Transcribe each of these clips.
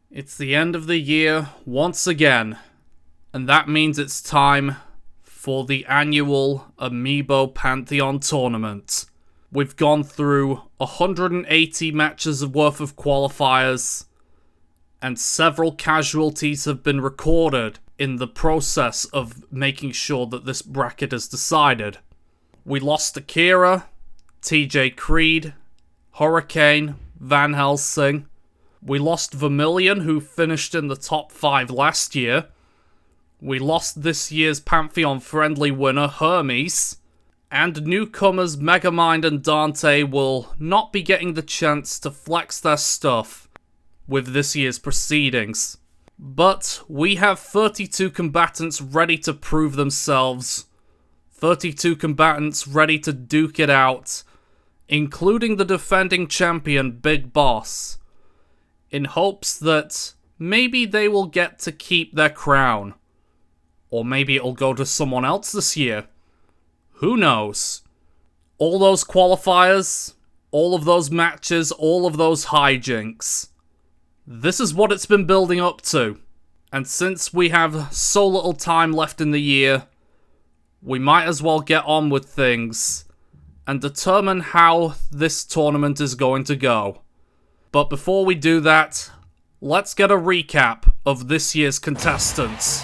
It's the end of the year once again, and that means it's time for the annual Amiibo Pantheon tournament. We've gone through 180 matches worth of qualifiers, and several casualties have been recorded in the process of making sure that this bracket is decided. We lost Akira, TJ Creed, Hurricane, Van Helsing. We lost Vermilion, who finished in the top 5 last year. We lost this year's Pantheon friendly winner, Hermes. And newcomers Megamind and Dante will not be getting the chance to flex their stuff with this year's proceedings. But we have 32 combatants ready to prove themselves. 32 combatants ready to duke it out, including the defending champion, Big Boss, in hopes that maybe they will get to keep their crown. Or maybe it'll go to someone else this year. Who knows? All those qualifiers, all of those matches, all of those hijinks. This is what it's been building up to. And since we have so little time left in the year, we might as well get on with things and determine how this tournament is going to go. But before we do that, let's get a recap of this year's contestants.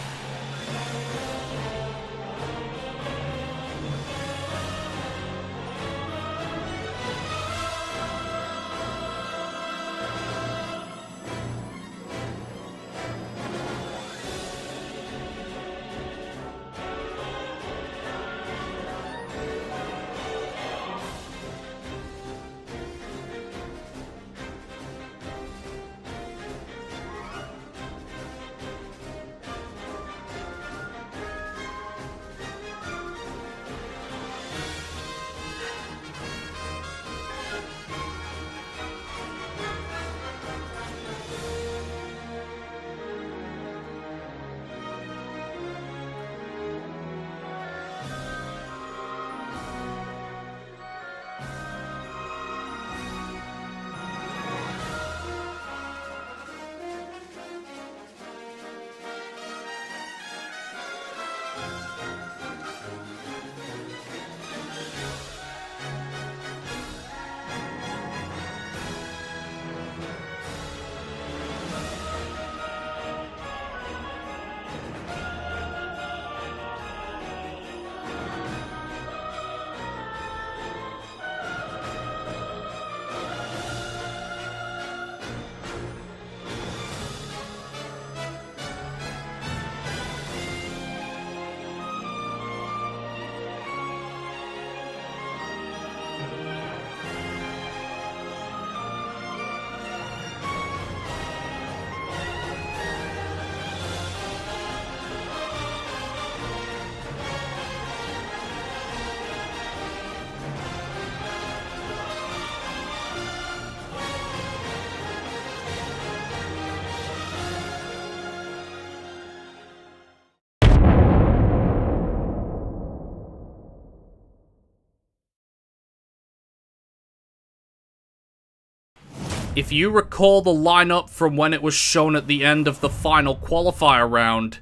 If you recall the lineup from when it was shown at the end of the final qualifier round,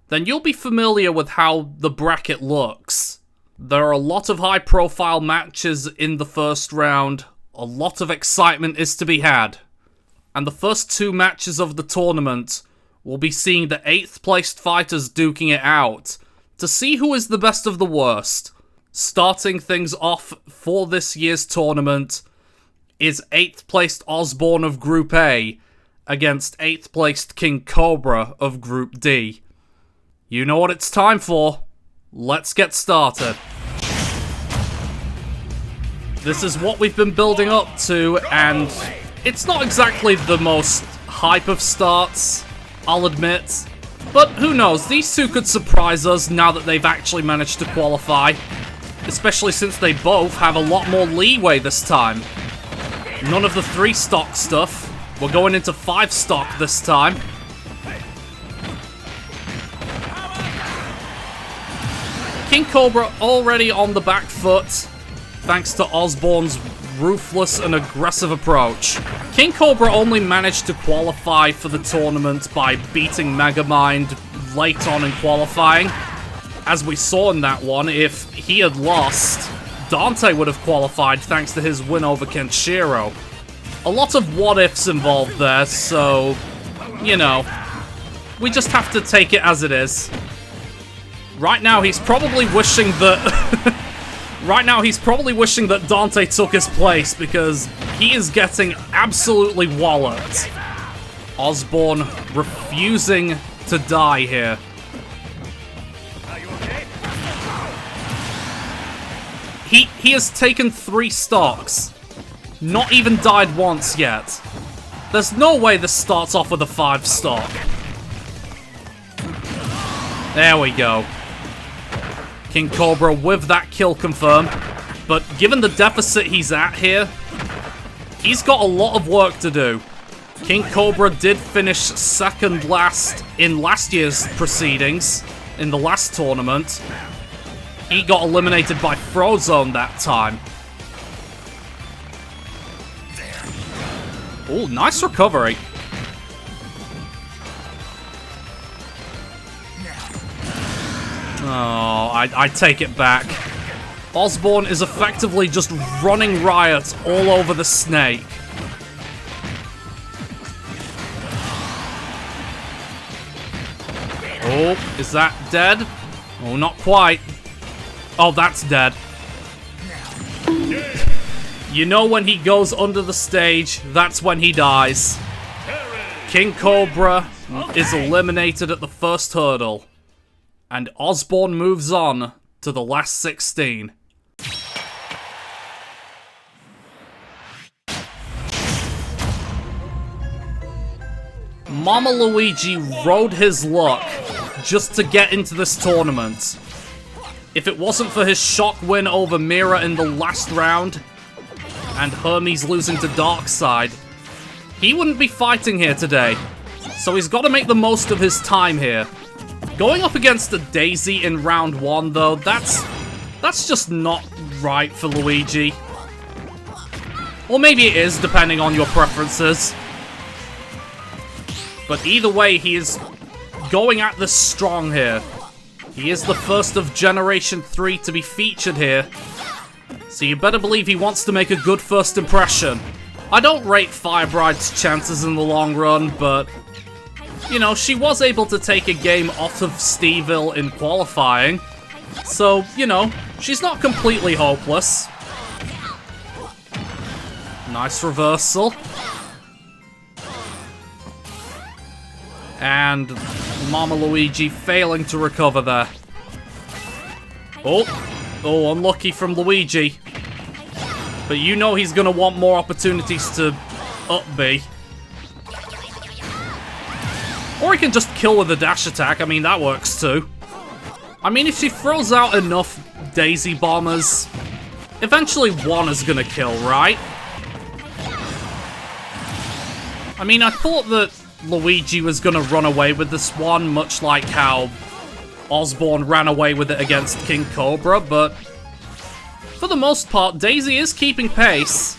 then you'll be familiar with how the bracket looks. There are a lot of high-profile matches in the first round, a lot of excitement is to be had. And the first 2 matches of the tournament will be seeing the 8th placed fighters duking it out to see who is the best of the worst. Starting things off for this year's tournament is 8th placed Osborne of Group A against 8th placed King Cobra of Group D. You know what it's time for. Let's get started. This is what we've been building up to, and it's not exactly the most hype of starts, I'll admit. But who knows, these two could surprise us now that they've actually managed to qualify. Especially since they both have a lot more leeway this time. None of the 3-stock stuff. We're going into 5-stock this time. King Cobra already on the back foot, thanks to Osborne's ruthless and aggressive approach. King Cobra only managed to qualify for the tournament by beating Megamind late on in qualifying. As we saw in that one, if he had lost, Dante would have qualified thanks to his win over Kenshiro. A lot of what-ifs involved there, so, you know, we just have to take it as it is. Right now, he's probably wishing that... Right now, he's probably wishing that Dante took his place, because he is getting absolutely walloped. Osborne refusing to die here. He has taken 3 stocks. Not even died once yet. There's no way this starts off with a 5 stock. There we go. King Cobra with that kill confirmed. But given the deficit he's at here, he's got a lot of work to do. King Cobra did finish second last in last year's proceedings, in the last tournament. He got eliminated by Frozone that time. Oh, nice recovery. Oh, I take it back. Osborne is effectively just running riot all over the snake. Oh, is that dead? Oh, not quite. Oh, that's dead. You know when he goes under the stage, that's when he dies. King Cobra is eliminated at the first hurdle. And Osborne moves on to the last 16. Mama Luigi rode his luck just to get into this tournament. If it wasn't for his shock win over Mira in the last round, and Hermes losing to Darkside, he wouldn't be fighting here today. So he's got to make the most of his time here. Going up against a Daisy in round 1, though, that's just not right for Luigi. Or maybe it is, depending on your preferences. But either way, he is going at this strong here. He is the first of Generation 3 to be featured here. So you better believe he wants to make a good first impression. I don't rate Firebride's chances in the long run, but... you know, she was able to take a game off of Steeville in qualifying. So, you know, she's not completely hopeless. Nice reversal. And Mama Luigi failing to recover there. Oh, unlucky from Luigi. But you know he's going to want more opportunities to up B. Or he can just kill with a dash attack. I mean, that works too. I mean, if she throws out enough Daisy Bombers, eventually one is gonna kill, right? I mean, I thought that Luigi was gonna run away with this one, much like how Osborne ran away with it against King Cobra, but for the most part, Daisy is keeping pace.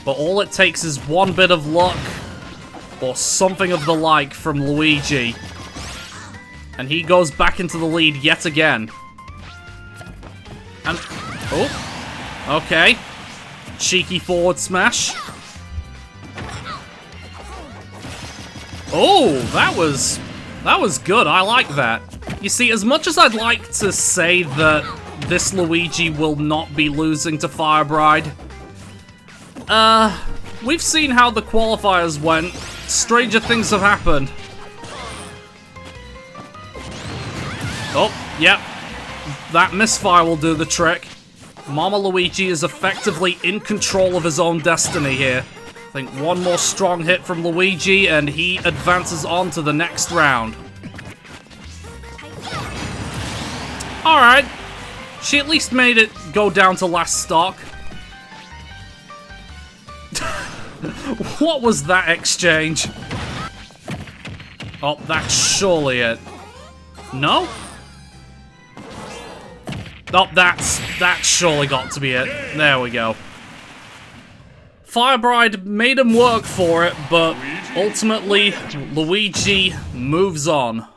But all it takes is one bit of luck, or something of the like from Luigi. And he goes back into the lead yet again. And... oh. Okay. Cheeky forward smash. Oh, that was good. I like that. You see, as much as I'd like to say that this Luigi will not be losing to Firebride, we've seen how the qualifiers went. Stranger things have happened. Oh, yep. That misfire will do the trick. Mama Luigi is effectively in control of his own destiny here. I think one more strong hit from Luigi and he advances on to the next round. Alright. She at least made it go down to last stock. What was that exchange? Oh, that's surely it. No? Oh, that's surely got to be it. There we go. Firebride made him work for it, but ultimately, Luigi moves on.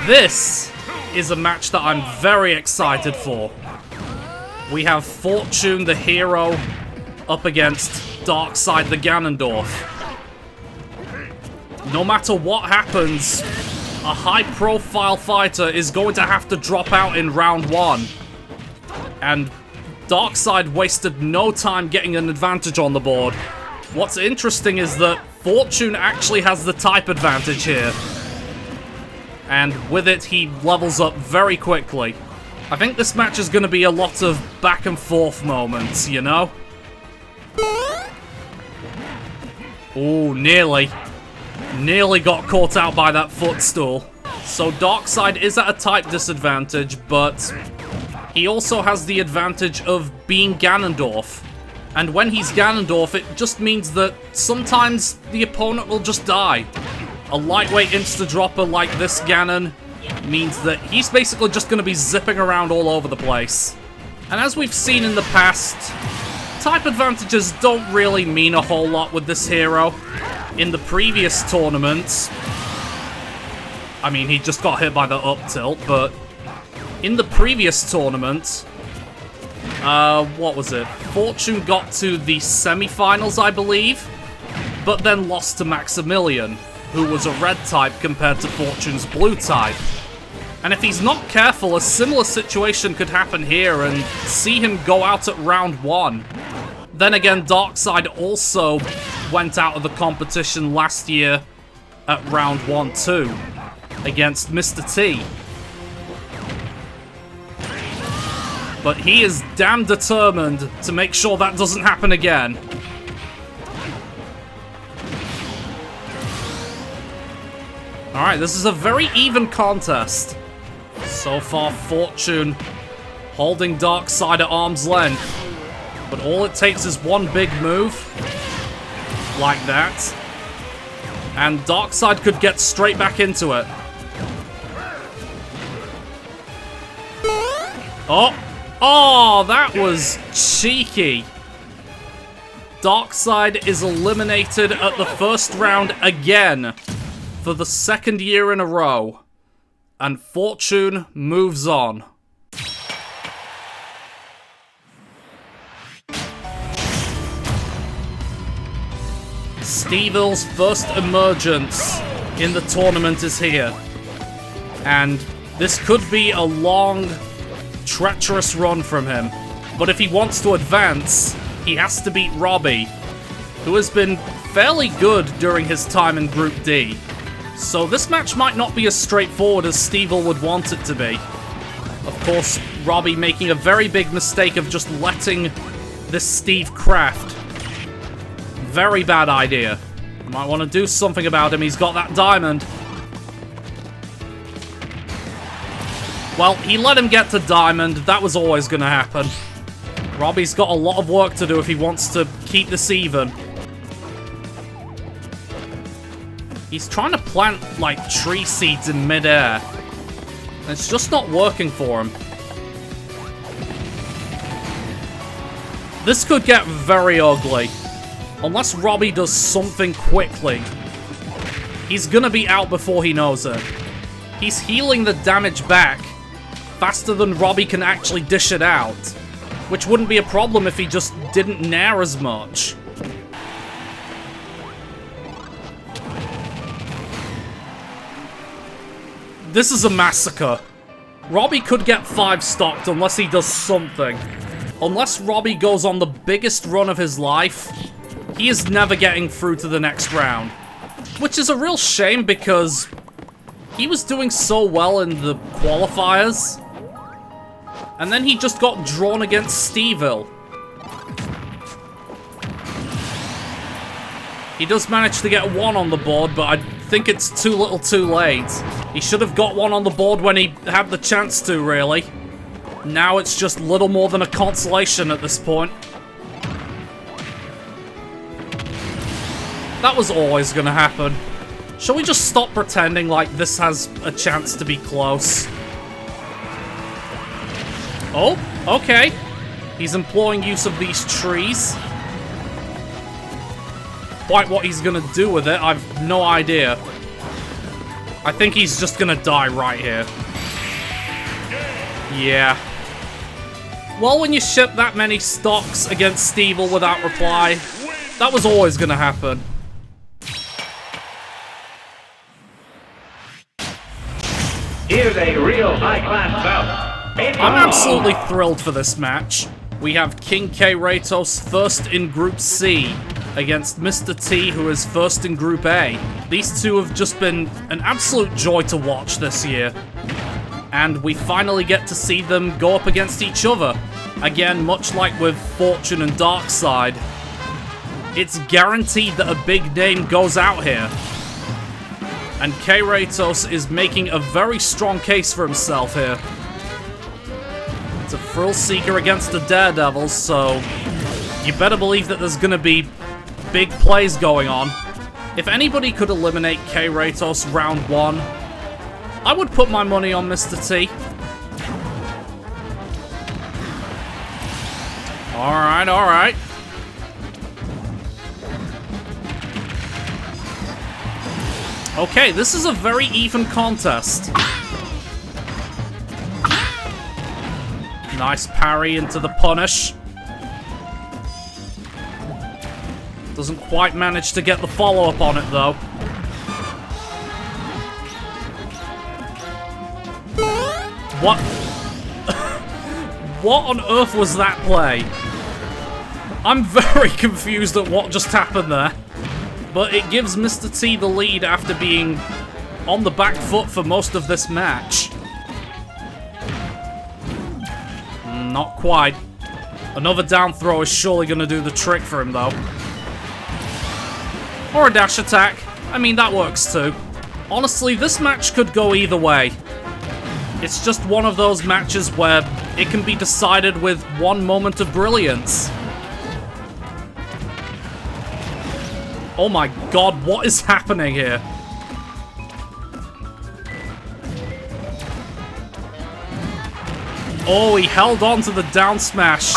This is a match that I'm very excited for. We have Fortune, the hero, up against Darkseid, the Ganondorf. No matter what happens, a high-profile fighter is going to have to drop out in round 1. And Darkseid wasted no time getting an advantage on the board. What's interesting is that Fortune actually has the type advantage here. And with it, he levels up very quickly. I think this match is going to be a lot of back and forth moments, you know? Ooh, nearly. Nearly got caught out by that footstool. So Darkseid is at a type disadvantage, but he also has the advantage of being Ganondorf. And when he's Ganondorf, it just means that sometimes the opponent will just die. A lightweight insta-dropper like this Ganon means that he's basically just going to be zipping around all over the place. And as we've seen in the past, type advantages don't really mean a whole lot with this hero. In the previous tournaments, I mean, he just got hit by the up tilt, but in the previous tournament, what was it? Fortune got to the semifinals, I believe, but then lost to Maximilian, who was a red type compared to Fortune's blue type. And if he's not careful, a similar situation could happen here and see him go out at round 1. Then again, Darkseid also went out of the competition last year at round 1 too, against Mr. T. But he is damn determined to make sure that doesn't happen again. Alright, this is a very even contest. So far, Fortune holding Darkseid at arm's length. But all it takes is one big move, like that, and Darkseid could get straight back into it. Oh, that was cheeky. Darkseid is eliminated at the first round again, for the second year in a row, and Fortune moves on. Stevel's first emergence in the tournament is here. And this could be a long, treacherous run from him. But if he wants to advance, he has to beat Robbie, who has been fairly good during his time in Group D. So this match might not be as straightforward as Stevel would want it to be. Of course, Robbie making a very big mistake of just letting this Steve craft. Very bad idea. You might want to do something about him. He's got that diamond. Well, he let him get to diamond. That was always going to happen. Robbie's got a lot of work to do if he wants to keep this even. He's trying to plant, like, tree seeds in midair. And it's just not working for him. This could get very ugly. Unless Robbie does something quickly. He's gonna be out before he knows it. He's healing the damage back faster than Robbie can actually dish it out. Which wouldn't be a problem if he just didn't nair as much. This is a massacre. Robbie could get 5-stocked unless he does something. Unless Robbie goes on the biggest run of his life, he is never getting through to the next round. Which is a real shame because he was doing so well in the qualifiers. And then he just got drawn against Stevel. He does manage to get 1 on the board, but I think it's too little too late. He should have got 1 on the board when he had the chance to, really. Now it's just little more than a consolation at this point. That was always gonna happen. Shall we just stop pretending like this has a chance to be close? Oh, okay. He's employing use of these trees. Quite what he's gonna do with it, I've no idea. I think he's just gonna die right here. Yeah. Well, when you ship that many stocks against Stevel without reply, that was always gonna happen. Here's a real high-class bout. I'm absolutely thrilled for this match. We have King K. Ratos first in Group C against Mr. T, who is first in Group A. These two have just been an absolute joy to watch this year. And we finally get to see them go up against each other. Again, much like with Fortune and Darkside, it's guaranteed that a big name goes out here. And K. Ratos is making a very strong case for himself here. It's a thrill seeker against the Daredevils, so you better believe that there's gonna be big plays going on. If anybody could eliminate K. Ratos round 1, I would put my money on Mr. T. Alright, alright. Okay, this is a very even contest. Nice parry into the punish. Doesn't quite manage to get the follow-up on it, though. What? What on earth was that play? I'm very confused at what just happened there. But it gives Mr. T the lead after being on the back foot for most of this match. Not quite. Another down throw is surely going to do the trick for him, though. Or a dash attack. I mean, that works too. Honestly, this match could go either way. It's just one of those matches where it can be decided with one moment of brilliance. Oh my god, what is happening here? Oh, he held on to the down smash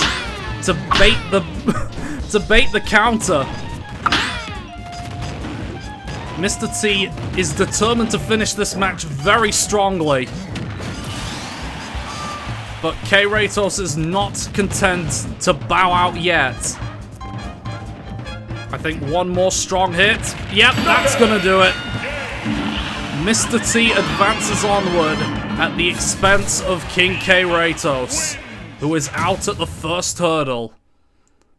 to bait the to bait the counter. Mr. T is determined to finish this match very strongly. But K. Ratos is not content to bow out yet. I think one more strong hit. Yep, that's gonna do it. Mr. T advances onward at the expense of King K. Ratos, who is out at the first hurdle.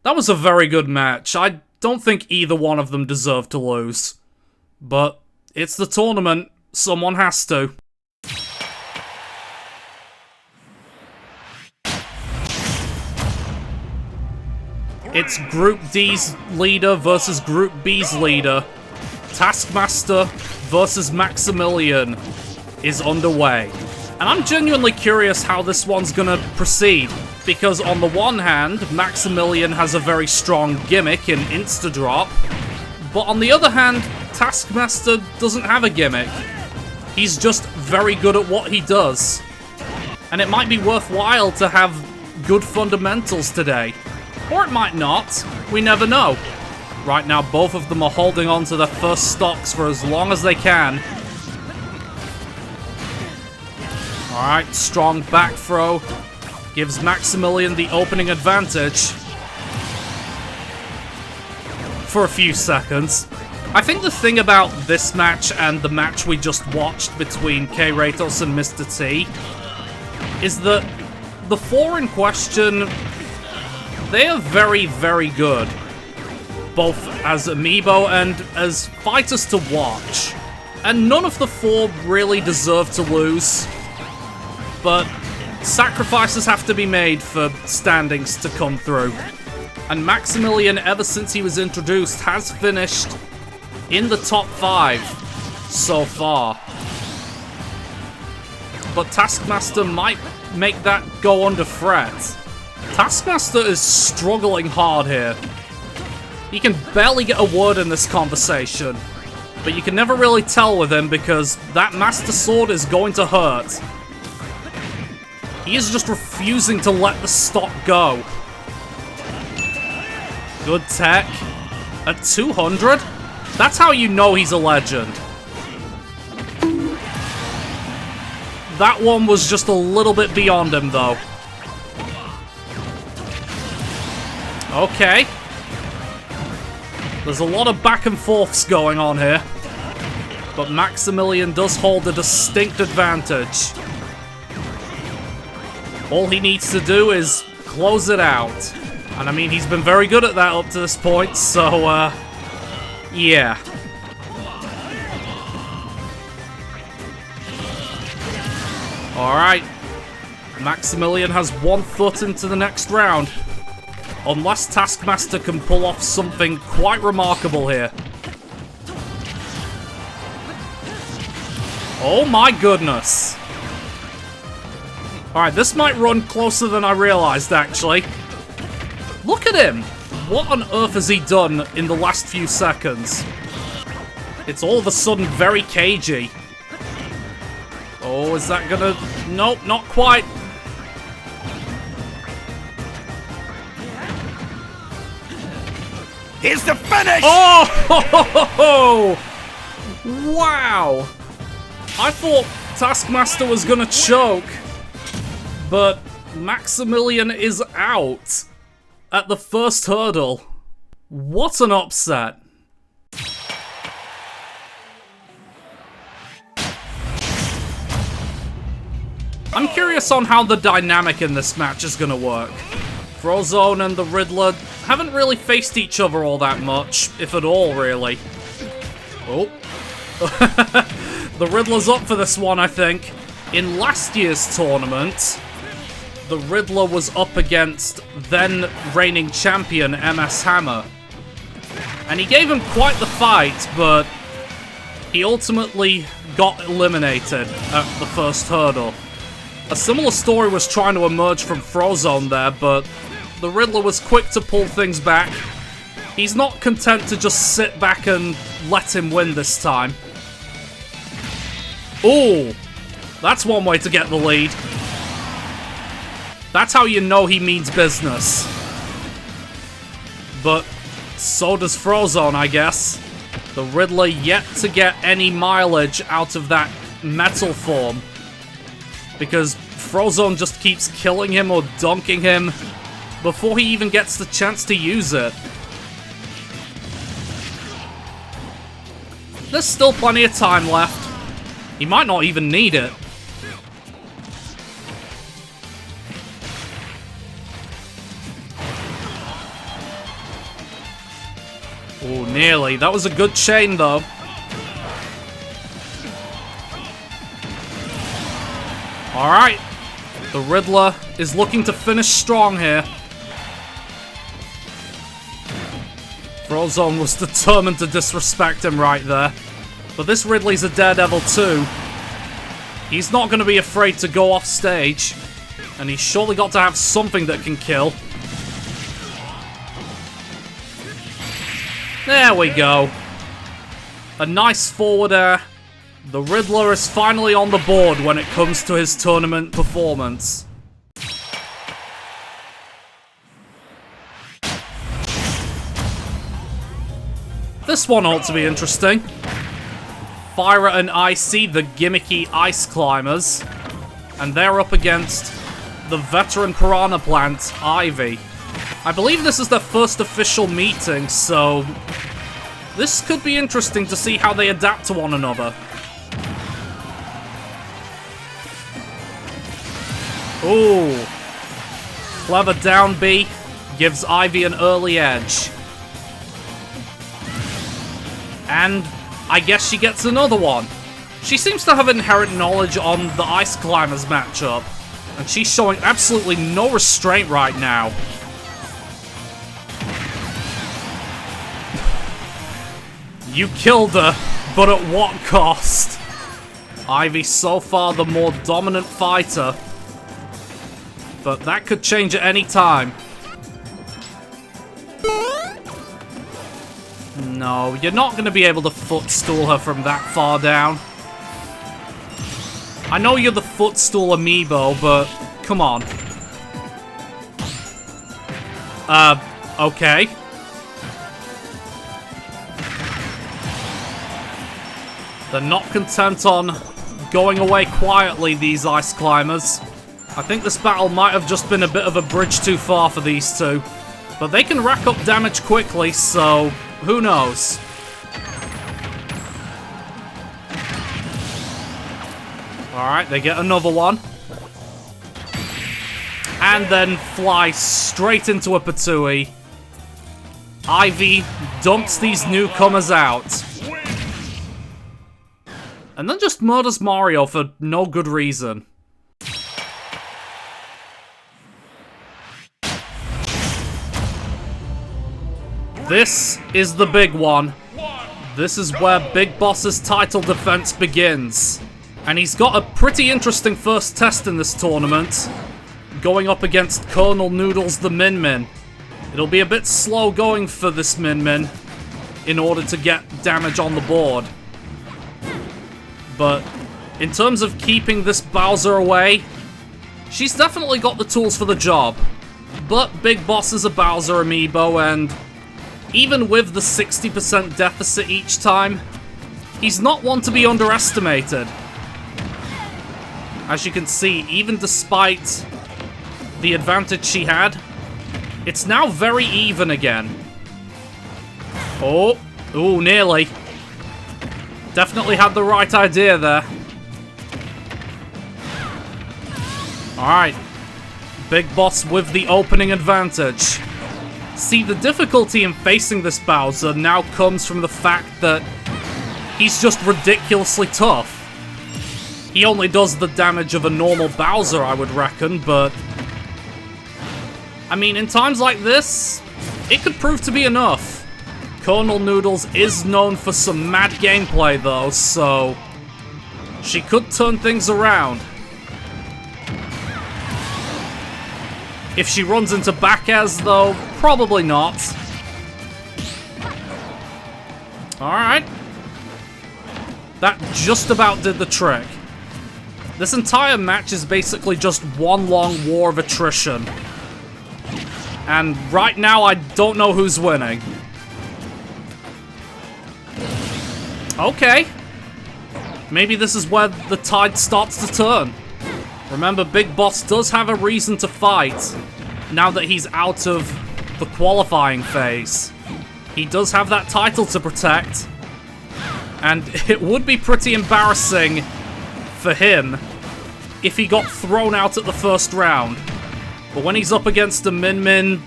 That was a very good match. I don't think either one of them deserved to lose. But it's the tournament. Someone has to. It's Group D's leader versus Group B's leader. Taskmaster versus Maximilian is underway. And I'm genuinely curious how this one's gonna proceed. Because on the one hand, Maximilian has a very strong gimmick in Insta-Drop. But on the other hand, Taskmaster doesn't have a gimmick. He's just very good at what he does. And it might be worthwhile to have good fundamentals today. Or it might not. We never know. Right now, both of them are holding on to their first stocks for as long as they can. Alright, strong back throw. Gives Maximilian the opening advantage. For a few seconds. I think the thing about this match and the match we just watched between K. Ratos and Mr. T is that the four in question, they are very, very good. Both as Amiibo and as fighters to watch. And none of the four really deserve to lose. But sacrifices have to be made for standings to come through. And Maximilian, ever since he was introduced, has finished in the top 5 so far. But Taskmaster might make that go under threat. Taskmaster is struggling hard here. He can barely get a word in this conversation. But you can never really tell with him because that Master Sword is going to hurt. He is just refusing to let the stock go. Good tech. At 200? That's how you know he's a legend. That one was just a little bit beyond him, though. Okay. There's a lot of back and forths going on here. But Maximilian does hold a distinct advantage. All he needs to do is close it out. And I mean, he's been very good at that up to this point, so, yeah. Alright. Maximilian has 1 foot into the next round. Unless Taskmaster can pull off something quite remarkable here. Oh my goodness. Alright, this might run closer than I realized, actually. Look at him! What on earth has he done in the last few seconds? It's all of a sudden very cagey. Oh, is that gonna... Nope, not quite. Here's the finish! Oh! Ho, ho, ho, ho. Wow! I thought Taskmaster was gonna choke, but Maximilian is out at the first hurdle. What an upset. I'm curious on how the dynamic in this match is gonna work. Frozone and the Riddler haven't really faced each other all that much, if at all, really. Oh. The Riddler's up for this one, I think. In last year's tournament, the Riddler was up against then reigning champion MS Hammer. And he gave him quite the fight, but he ultimately got eliminated at the first hurdle. A similar story was trying to emerge from Frozone there, but the Riddler was quick to pull things back. He's not content to just sit back and let him win this time. Ooh, that's one way to get the lead. That's how you know he means business. But so does Frozone, I guess. The Riddler yet to get any mileage out of that metal form. Because Frozone just keeps killing him or dunking him before he even gets the chance to use it. There's still plenty of time left. He might not even need it. Oh, nearly. That was a good chain, though. Alright. The Riddler is looking to finish strong here. Frozone was determined to disrespect him right there. But this Ridley's a daredevil too. He's not going to be afraid to go off stage. And he's surely got to have something that can kill. There we go. A nice forward air. The Riddler is finally on the board when it comes to his tournament performance. This one ought to be interesting. Fire and Icy, the gimmicky ice climbers. And they're up against the veteran piranha plant, Ivy. I believe this is their first official meeting, so this could be interesting to see how they adapt to one another. Ooh. Clever down B gives Ivy an early edge. And I guess she gets another one. She seems to have inherent knowledge on the Ice Climbers matchup. And she's showing absolutely no restraint right now. You killed her, but at what cost? Ivy so far the more dominant fighter. But that could change at any time. No, you're not going to be able to footstool her from that far down. I know you're the footstool amiibo, but come on. Okay. They're not content on going away quietly, these ice climbers. I think this battle might have just been a bit of a bridge too far for these two. But they can rack up damage quickly, so who knows? Alright, they get another one. And then fly straight into a Patooey. Ivy dumps these newcomers out. And then just murders Mario for no good reason. This is the big one. This is where Big Boss's title defense begins. And he's got a pretty interesting first test in this tournament, going up against Colonel Noodles the Min Min. It'll be a bit slow going for this Min Min in order to get damage on the board. But in terms of keeping this Bowser away, she's definitely got the tools for the job. But Big Boss is a Bowser amiibo, and even with the 60% deficit each time, he's not one to be underestimated. As you can see, even despite the advantage she had, it's now very even again. Oh, ooh, nearly. Definitely had the right idea there. Alright. Big Boss with the opening advantage. See, the difficulty in facing this Bowser now comes from the fact that he's just ridiculously tough. He only does the damage of a normal Bowser, I would reckon, but I mean, in times like this, it could prove to be enough. Colonel Noodles is known for some mad gameplay, though, so she could turn things around. If she runs into back airs, though, probably not. Alright. That just about did the trick. This entire match is basically just one long war of attrition. And right now, I don't know who's winning. Okay. Maybe this is where the tide starts to turn. Remember, Big Boss does have a reason to fight now that he's out of the qualifying phase. He does have that title to protect. And it would be pretty embarrassing for him if he got thrown out at the first round. But when he's up against a Min Min,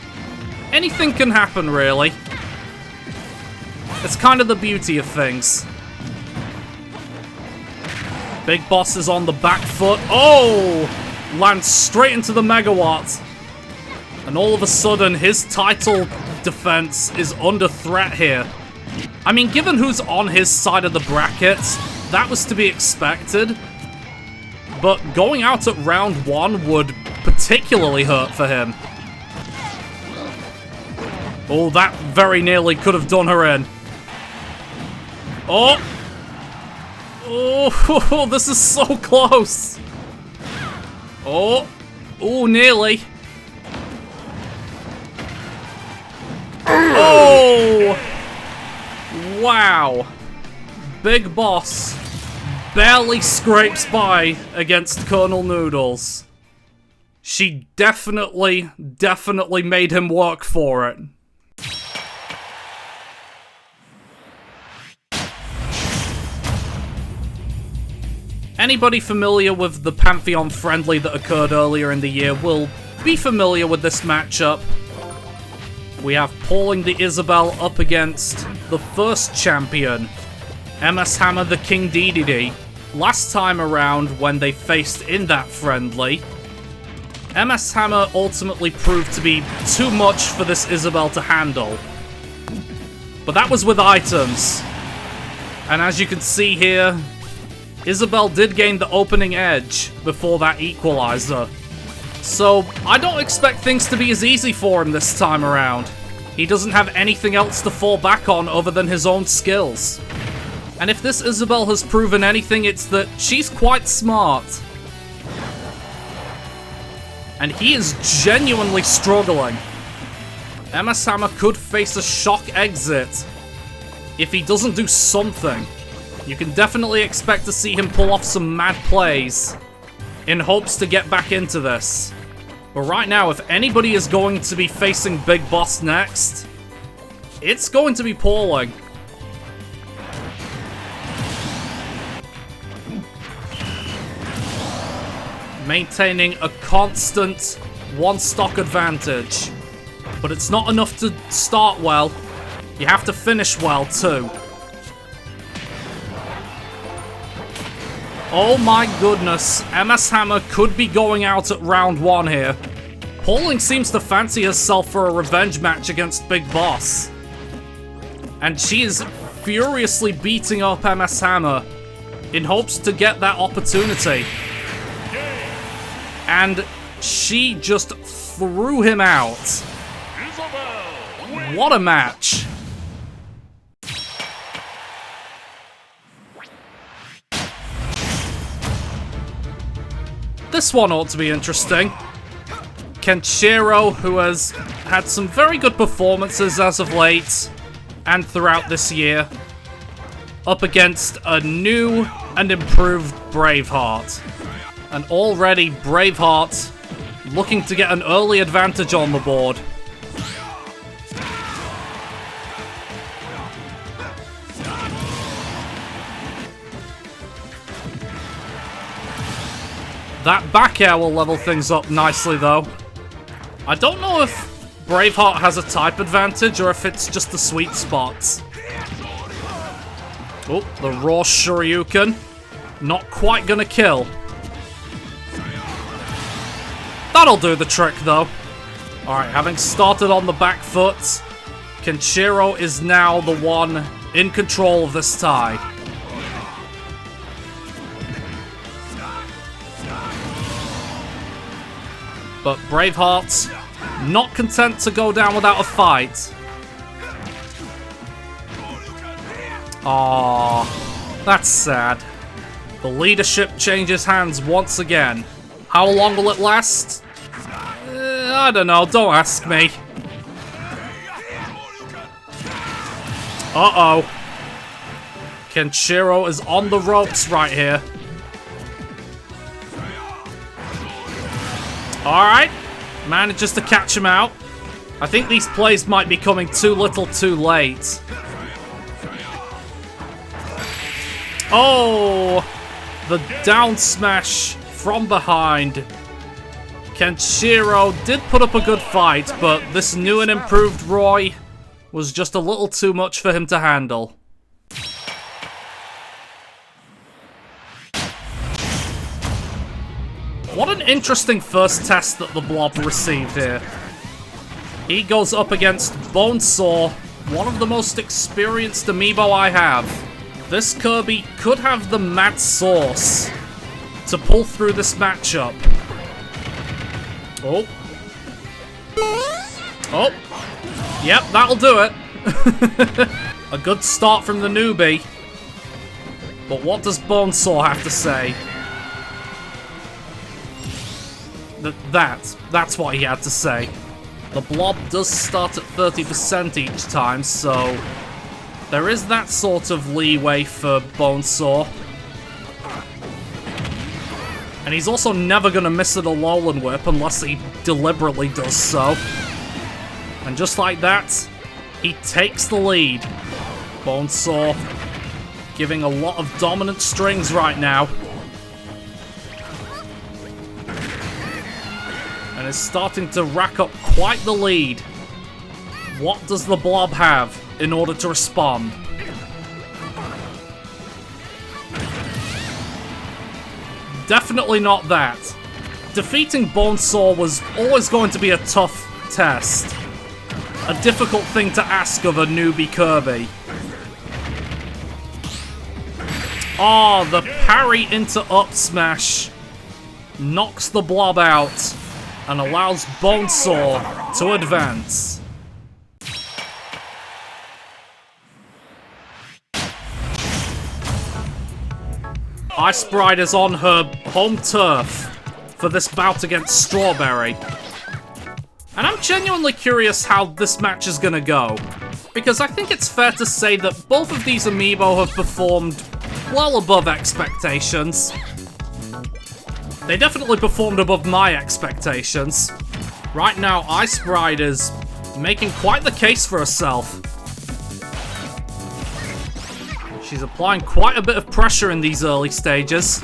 anything can happen, really. It's kind of the beauty of things. Big Boss is on the back foot. Oh! Lands straight into the Megawatt. And all of a sudden, his title defense is under threat here. I mean, given who's on his side of the bracket, that was to be expected. But going out at round 1 would particularly hurt for him. Oh, that very nearly could have done her in. Oh! Oh, this is so close. Oh. Oh, nearly. Oh! Wow. Big Boss barely scrapes by against Colonel Noodles. She definitely made him work for it. Anybody familiar with the Pantheon friendly that occurred earlier in the year will be familiar with this matchup. We have Pauling the Isabelle up against the first champion, MS Hammer the King Dedede. Last time around, when they faced in that friendly, MS Hammer ultimately proved to be too much for this Isabelle to handle. But that was with items. And as you can see here, Isabelle did gain the opening edge before that equalizer. So, I don't expect things to be as easy for him this time around. He doesn't have anything else to fall back on other than his own skills. And if this Isabelle has proven anything, it's that she's quite smart. And he is genuinely struggling. MS Hammer could face a shock exit if he doesn't do something. You can definitely expect to see him pull off some mad plays in hopes to get back into this. But right now, if anybody is going to be facing Big Boss next, it's going to be Pauling. Maintaining a constant one-stock advantage. But it's not enough to start well. You have to finish well, too. Oh my goodness, MS Hammer could be going out at round 1 here. Pauling seems to fancy herself for a revenge match against Big Boss. And she is furiously beating up MS Hammer in hopes to get that opportunity. And she just threw him out. What a match. This one ought to be interesting. Kenshiro, who has had some very good performances as of late and throughout this year, up against a new and improved Braveheart. And already Braveheart looking to get an early advantage on the board. That back air will level things up nicely, though. I don't know if Braveheart has a type advantage or if it's just the sweet spots. Oh, the raw Shoryuken. Not quite gonna kill. That'll do the trick, though. Alright, having started on the back foot, Kenshiro is now the one in control of this tie. But Braveheart, not content to go down without a fight. Aww, that's sad. The leadership changes hands once again. How long will it last? I don't know, don't ask me. Uh-oh. Kenshiro is on the ropes right here. Alright, manages to catch him out. I think these plays might be coming too little too late. Oh, the down smash from behind. Kenshiro did put up a good fight, but this new and improved Roy was just a little too much for him to handle. What an interesting first test that the Blob received here. He goes up against Bonesaw, one of the most experienced amiibo I have. This Kirby could have the mad sauce to pull through this matchup. Oh. Oh. Yep, that'll do it. A good start from the newbie. But what does Bonesaw have to say? That's what he had to say. The Blob does start at 30% each time, so there is that sort of leeway for Bonesaw. And he's also never going to miss an Alolan Whip unless he deliberately does so. And just like that, he takes the lead. Bonesaw giving a lot of dominant strings right now. And is starting to rack up quite the lead. What does the Blob have in order to respond? Definitely not that. Defeating Bonesaw was always going to be a tough test. A difficult thing to ask of a newbie Kirby. Oh, the parry into up smash knocks the Blob out and allows Bonesaw to advance. Ice Bride is on her home turf for this bout against Strawberry. And I'm genuinely curious how this match is gonna go, because I think it's fair to say that both of these Amiibo have performed well above expectations. They definitely performed above my expectations. Right now, Ice Bride is making quite the case for herself. She's applying quite a bit of pressure in these early stages,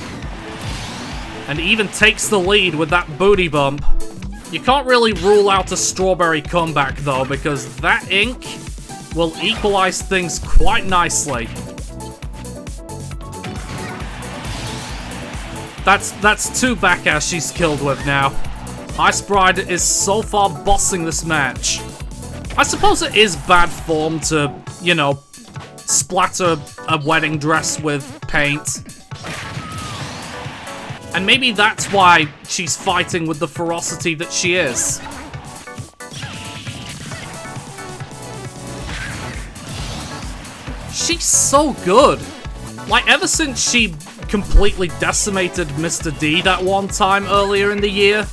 and even takes the lead with that booty bump. You can't really rule out a Strawberry comeback though, because that ink will equalize things quite nicely. That's 2 back airs she's killed with now. Ice Bride is so far bossing this match. I suppose it is bad form to, you know, splatter a wedding dress with paint. And maybe that's why she's fighting with the ferocity that she is. She's so good. Like, ever since she completely decimated Mr. D that one time earlier in the year,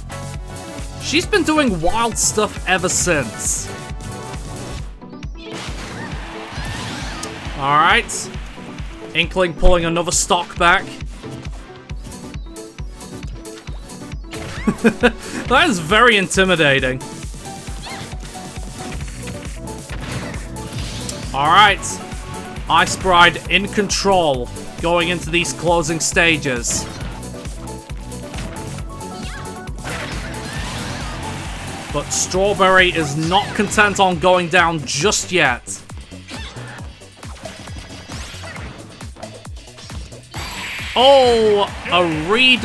she's been doing wild stuff ever since. Alright. Inkling pulling another stock back. That is very intimidating. Alright. Ice Bride in control going into these closing stages. But Strawberry is not content on going down just yet. Oh, a read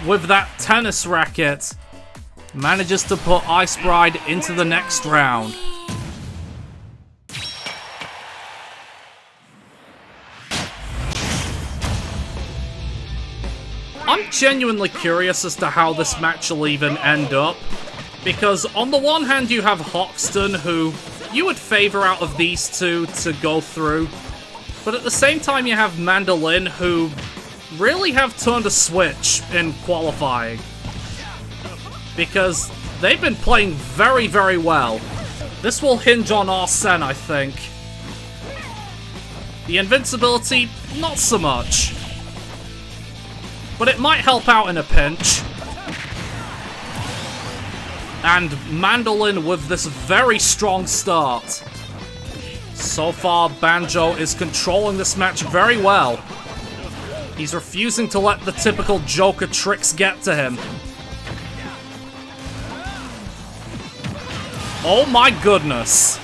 with that tennis racket manages to put Ice Bride into the next round. I'm genuinely curious as to how this match will even end up, because on the one hand you have Hoxton, who you would favor out of these two to go through, but at the same time you have Mandolin, who really have turned a switch in qualifying, because they've been playing very, very well. This will hinge on Arsene, I think. The invincibility, not so much. But it might help out in a pinch. And Mandolin with this very strong start. So far, Banjo is controlling this match very well. He's refusing to let the typical Joker tricks get to him. Oh my goodness.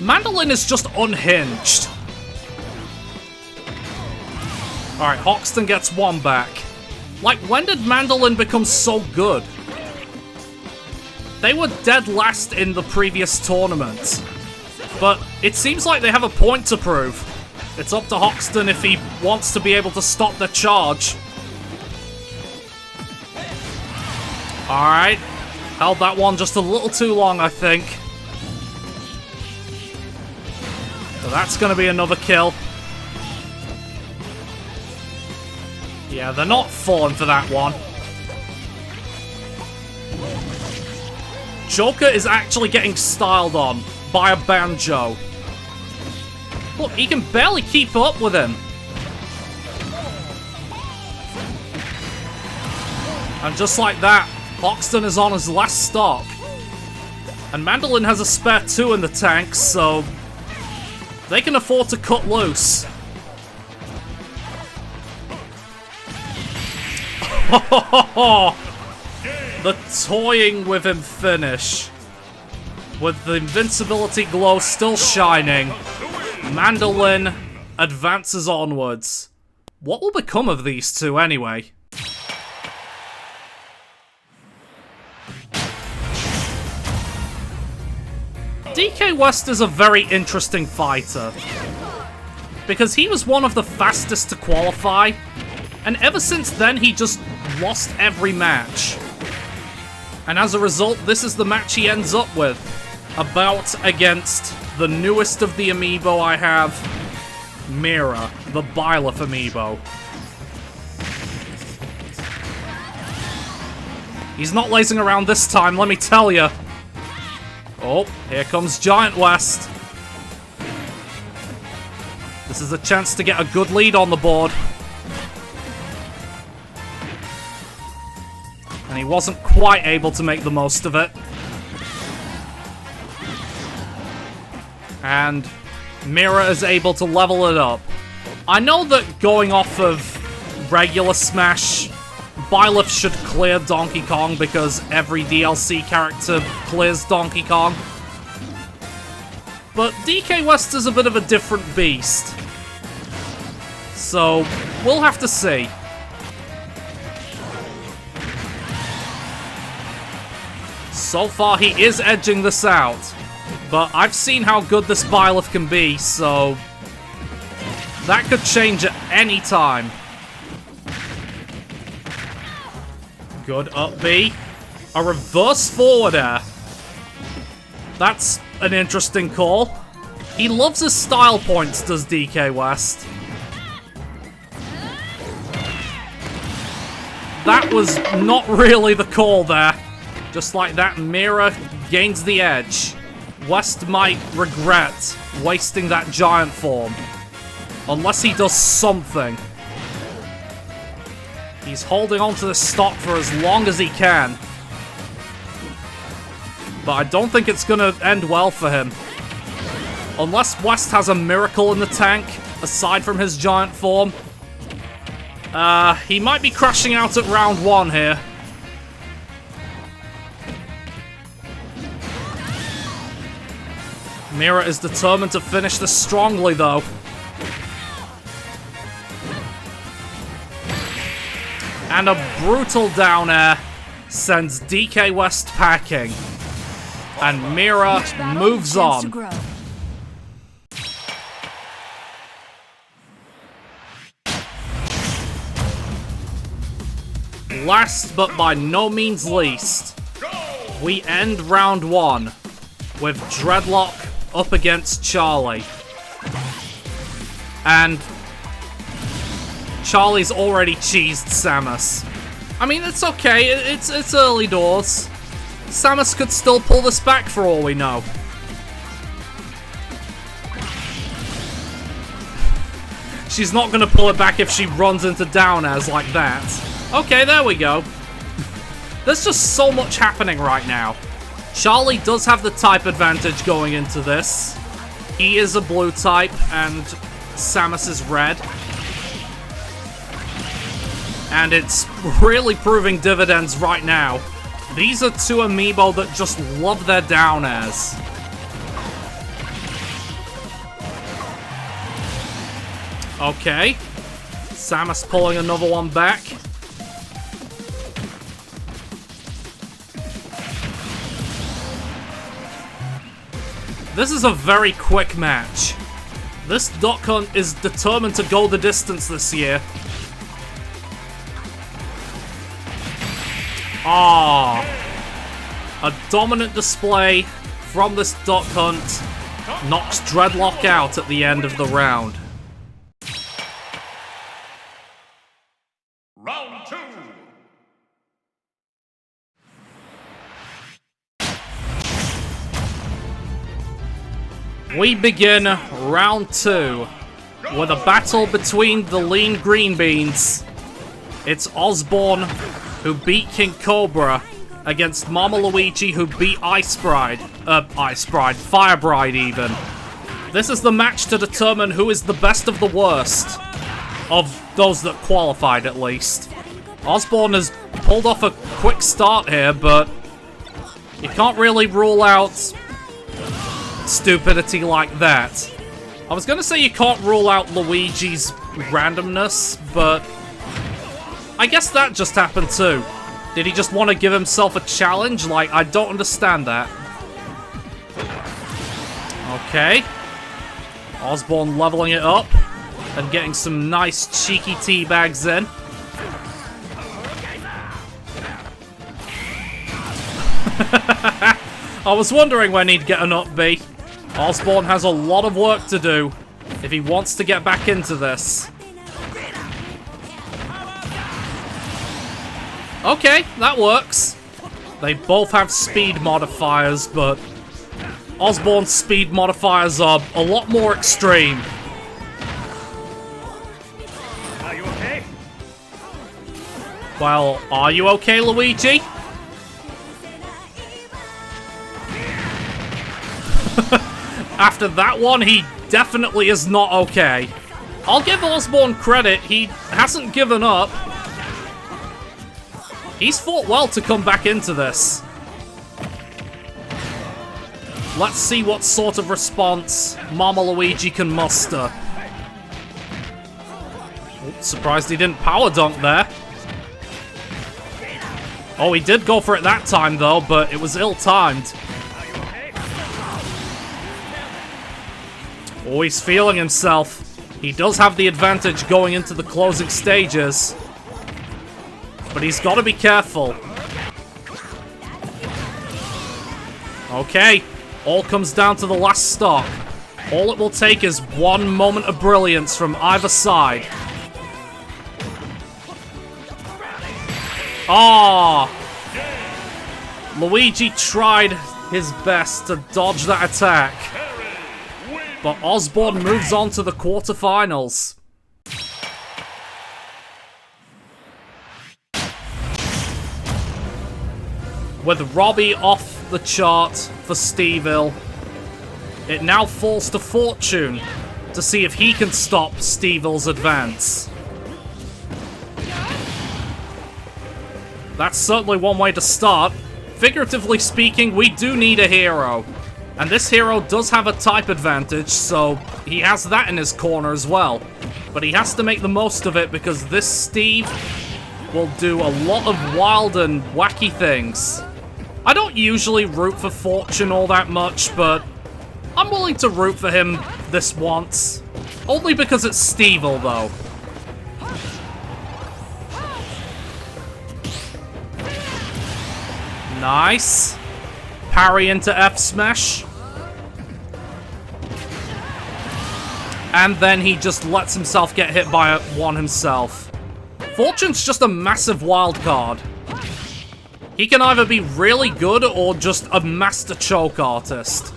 Mandolin is just unhinged. Alright, Hoxton gets one back. Like, when did Mandolin become so good? They were dead last in the previous tournament. But it seems like they have a point to prove. It's up to Hoxton if he wants to be able to stop the charge. Alright. Held that one just a little too long, I think. So that's going to be another kill. Yeah, they're not falling for that one. Joker is actually getting styled on by a Banjo. Look, he can barely keep up with him. And just like that, Hoxton is on his last stock. And Mandolin has a spare 2 in the tank, so they can afford to cut loose. The toying with him finish. With the invincibility glow still shining, Mandolin advances onwards. What will become of these two anyway? DK West is a very interesting fighter, because he was one of the fastest to qualify, and ever since then he just lost every match. And as a result, this is the match he ends up with. A bout against the newest of the Amiibo I have, Mira, the Byleth Amiibo. He's not lazing around this time, let me tell you. Oh, here comes Giant West. This is a chance to get a good lead on the board. And he wasn't quite able to make the most of it. And Mira is able to level it up. I know that going off of regular Smash, Byleth should clear Donkey Kong because every DLC character clears Donkey Kong. But DK West is a bit of a different beast. So, we'll have to see. So far, he is edging this out. But I've seen how good this Byleth can be, so that could change at any time. Good up B. A reverse forward air. That's an interesting call. He loves his style points, does DK West. That was not really the call there. Just like that, Mira gains the edge. West might regret wasting that giant form. Unless he does something. He's holding on to the stock for as long as he can. But I don't think it's gonna end well for him. Unless West has a miracle in the tank, aside from his giant form. He might be crashing out at round 1 here. Mira is determined to finish this strongly, though. And a brutal down air sends DK West packing. And Mira moves on. Last but by no means least, we end round 1 with Dreadlock up against Charlie. And Charlie's already cheesed Samus. I mean, it's okay, it's early doors. Samus could still pull this back for all we know. She's not gonna pull it back if she runs into down airs like that. Okay, there we go. There's just so much happening right now. Charlie does have the type advantage going into this. He is a blue type, and Samus is red. And it's really proving dividends right now. These are two Amiibo that just love their down airs. Okay. Samus pulling another one back. This is a very quick match. This Dharkon is determined to go the distance this year. Ah, a dominant display from this Dharkon knocks Dreadlock out at the end of the round. Round 2. We begin round 2 with a battle between the lean green beans. It's Osborne, who beat King Cobra, against Mama Luigi, who beat Fire Bride even. This is the match to determine who is the best of the worst. Of those that qualified, at least. Osborne has pulled off a quick start here, but you can't really rule out stupidity like that. I was gonna say you can't rule out Luigi's randomness, but I guess that just happened too. Did he just want to give himself a challenge? Like, I don't understand that. Okay. Osborne leveling it up and getting some nice cheeky teabags in. I was wondering when he'd get an up B. Osborne has a lot of work to do if he wants to get back into this. Okay, that works. They both have speed modifiers, but Osborne's speed modifiers are a lot more extreme. Are you okay? Well, are you okay, Luigi? After that one, he definitely is not okay. I'll give Osborne credit, he hasn't given up. He's fought well to come back into this. Let's see what sort of response Mama Luigi can muster. Oh, surprised he didn't power dunk there. Oh, he did go for it that time though, but it was ill-timed. Oh, he's feeling himself. He does have the advantage going into the closing stages. But he's got to be careful. Okay, all comes down to the last stock. All it will take is one moment of brilliance from either side. Ah! Luigi tried his best to dodge that attack. But Osborne moves on to the quarterfinals. With Robbie off the chart for Stevil, it now falls to Fortune to see if he can stop Stevil's advance. That's certainly one way to start. Figuratively speaking, we do need a hero. And this hero does have a type advantage, so he has that in his corner as well. But he has to make the most of it because this Steve will do a lot of wild and wacky things. I don't usually root for Fortune all that much, but I'm willing to root for him this once. Only because it's Stevil, though. Nice. Parry into F smash. And then he just lets himself get hit by one himself. Fortune's just a massive wild card. He can either be really good or just a master choke artist.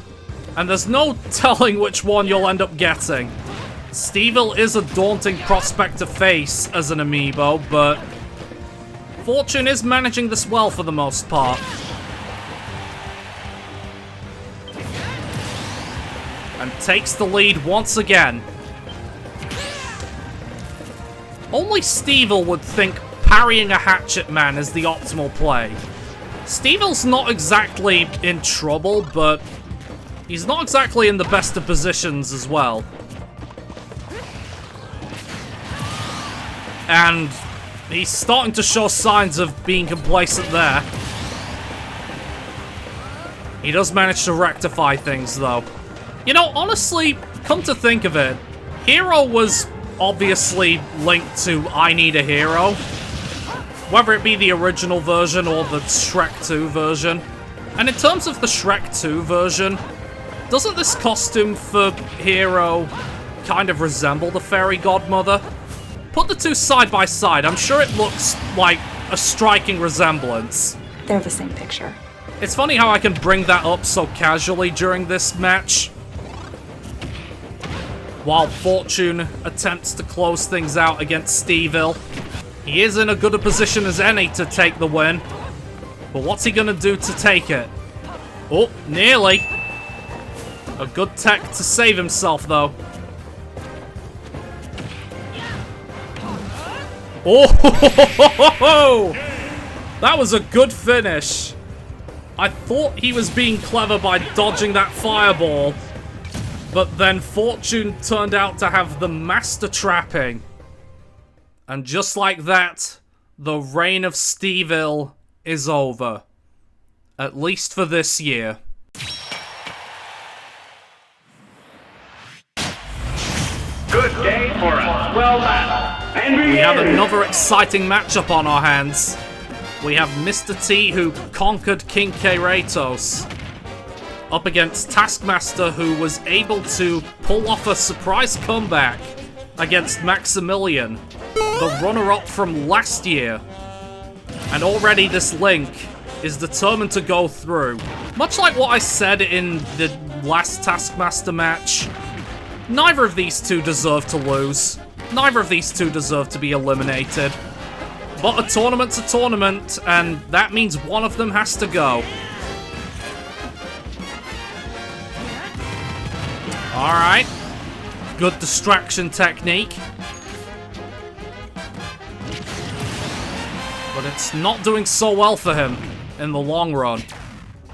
And there's no telling which one you'll end up getting. Stevil is a daunting prospect to face as an amiibo, but Fortune is managing this well for the most part. And takes the lead once again. Only Stevil would think parrying a Hatchet Man is the optimal play. Stevil's not exactly in trouble, but he's not exactly in the best of positions as well. And he's starting to show signs of being complacent there. He does manage to rectify things, though. You know, honestly, come to think of it, Hero was obviously linked to I Need a Hero. Whether it be the original version or the Shrek 2 version. And in terms of the Shrek 2 version, doesn't this costume for Hero kind of resemble the Fairy Godmother? Put the two side by side, I'm sure it looks like a striking resemblance. They're the same picture. It's funny how I can bring that up so casually during this match. While Fortune attempts to close things out against Stevil. He is in as good a position as any to take the win. But what's he gonna do to take it? Oh, nearly. A good tech to save himself, though. Oh! That was a good finish. I thought he was being clever by dodging that fireball. But then Fortune turned out to have the master trapping. And just like that, the reign of Stevil is over. At least for this year. Good day for us. Well done. And We have another exciting matchup on our hands. We have Mr. T, who conquered King Kratos, up against Taskmaster, who was able to pull off a surprise comeback against Maximilian, the runner-up from last year. And already this link is determined to go through. Much like what I said in the last Taskmaster match, neither of these two deserve to lose. Neither of these two deserve to be eliminated. But a tournament's a tournament, and that means one of them has to go. Alright. Good distraction technique. But it's not doing so well for him in the long run.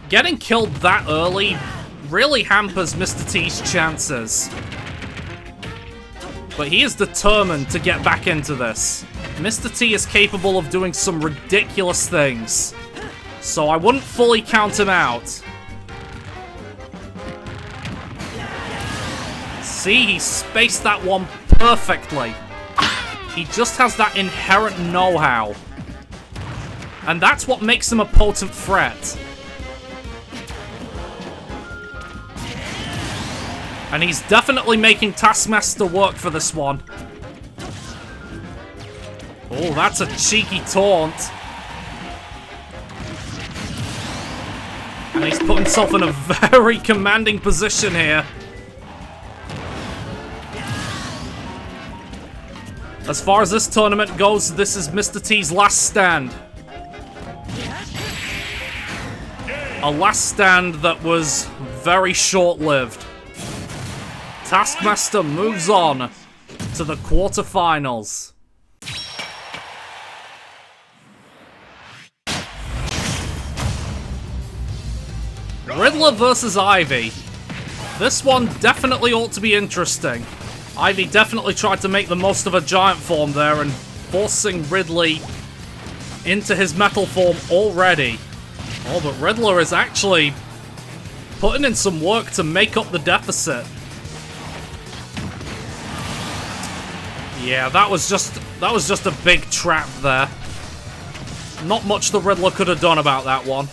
Getting killed that early really hampers Mr. T's chances. But he is determined to get back into this. Mr. T is capable of doing some ridiculous things. So I wouldn't fully count him out. See, he spaced that one perfectly. He just has that inherent know-how. And that's what makes him a potent threat. And he's definitely making Taskmaster work for this one. Oh, that's a cheeky taunt. And he's put himself in a very commanding position here. As far as this tournament goes, this is Mr. T's last stand. A last stand that was very short-lived. Taskmaster moves on to the quarterfinals. Riddler versus Ivy. This one definitely ought to be interesting. Ivy definitely tried to make the most of a giant form there and forcing Ridley into his metal form already. Oh, but Riddler is actually putting in some work to make up the deficit. Yeah, that was just a big trap there. Not much the Riddler could have done about that one.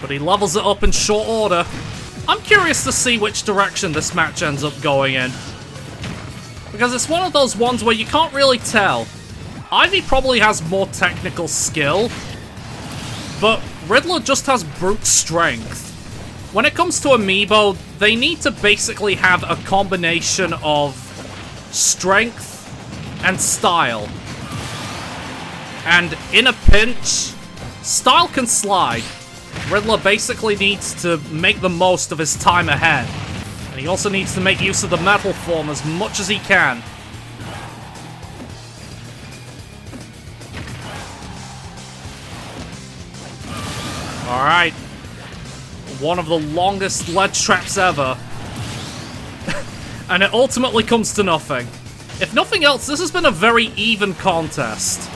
But he levels it up in short order. I'm curious to see which direction this match ends up going in. Because it's one of those ones where you can't really tell. Ivy probably has more technical skill, but Riddler just has brute strength. When it comes to Amiibo, they need to basically have a combination of strength and style. And in a pinch, style can slide. Riddler basically needs to make the most of his time ahead. And he also needs to make use of the metal form as much as he can. Alright. One of the longest ledge traps ever. And it ultimately comes to nothing. If nothing else, this has been a very even contest.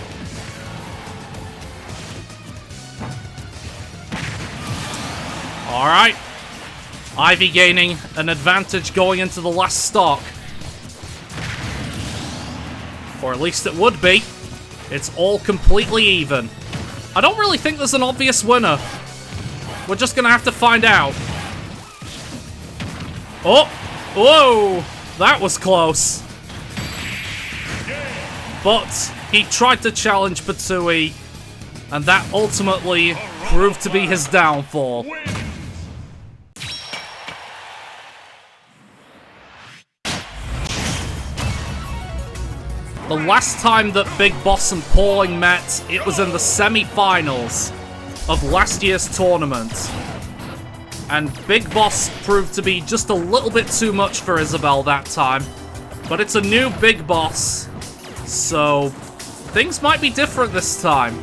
Alright. Ivy gaining an advantage going into the last stock. Or at least it would be. It's all completely even. I don't really think there's an obvious winner. We're just gonna have to find out. Oh! Whoa! That was close. But he tried to challenge Kazooie, and that ultimately proved to be his downfall. The last time that Big Boss and Pauling met, it was in the semi-finals of last year's tournament. And Big Boss proved to be just a little bit too much for Isabelle that time. But it's a new Big Boss, so things might be different this time.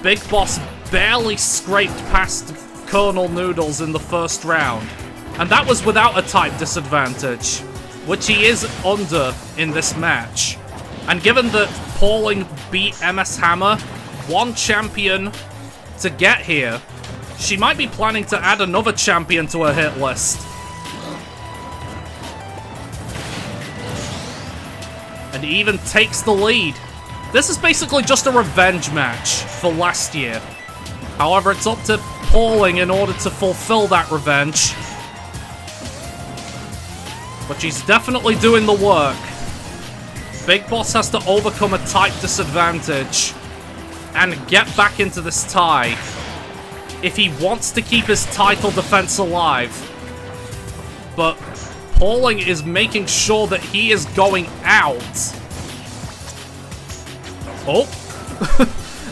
Big Boss barely scraped past Colonel Noodles in the first round. And that was without a type disadvantage, which he is under in this match. And given that Pauling beat MS Hammer, one champion to get here, she might be planning to add another champion to her hit list. And even takes the lead. This is basically just a revenge match for last year. However, it's up to Pauling in order to fulfill that revenge. But she's definitely doing the work. Big Boss has to overcome a type disadvantage and get back into this tie if he wants to keep his title defense alive. But Pauling is making sure that he is going out. Oh.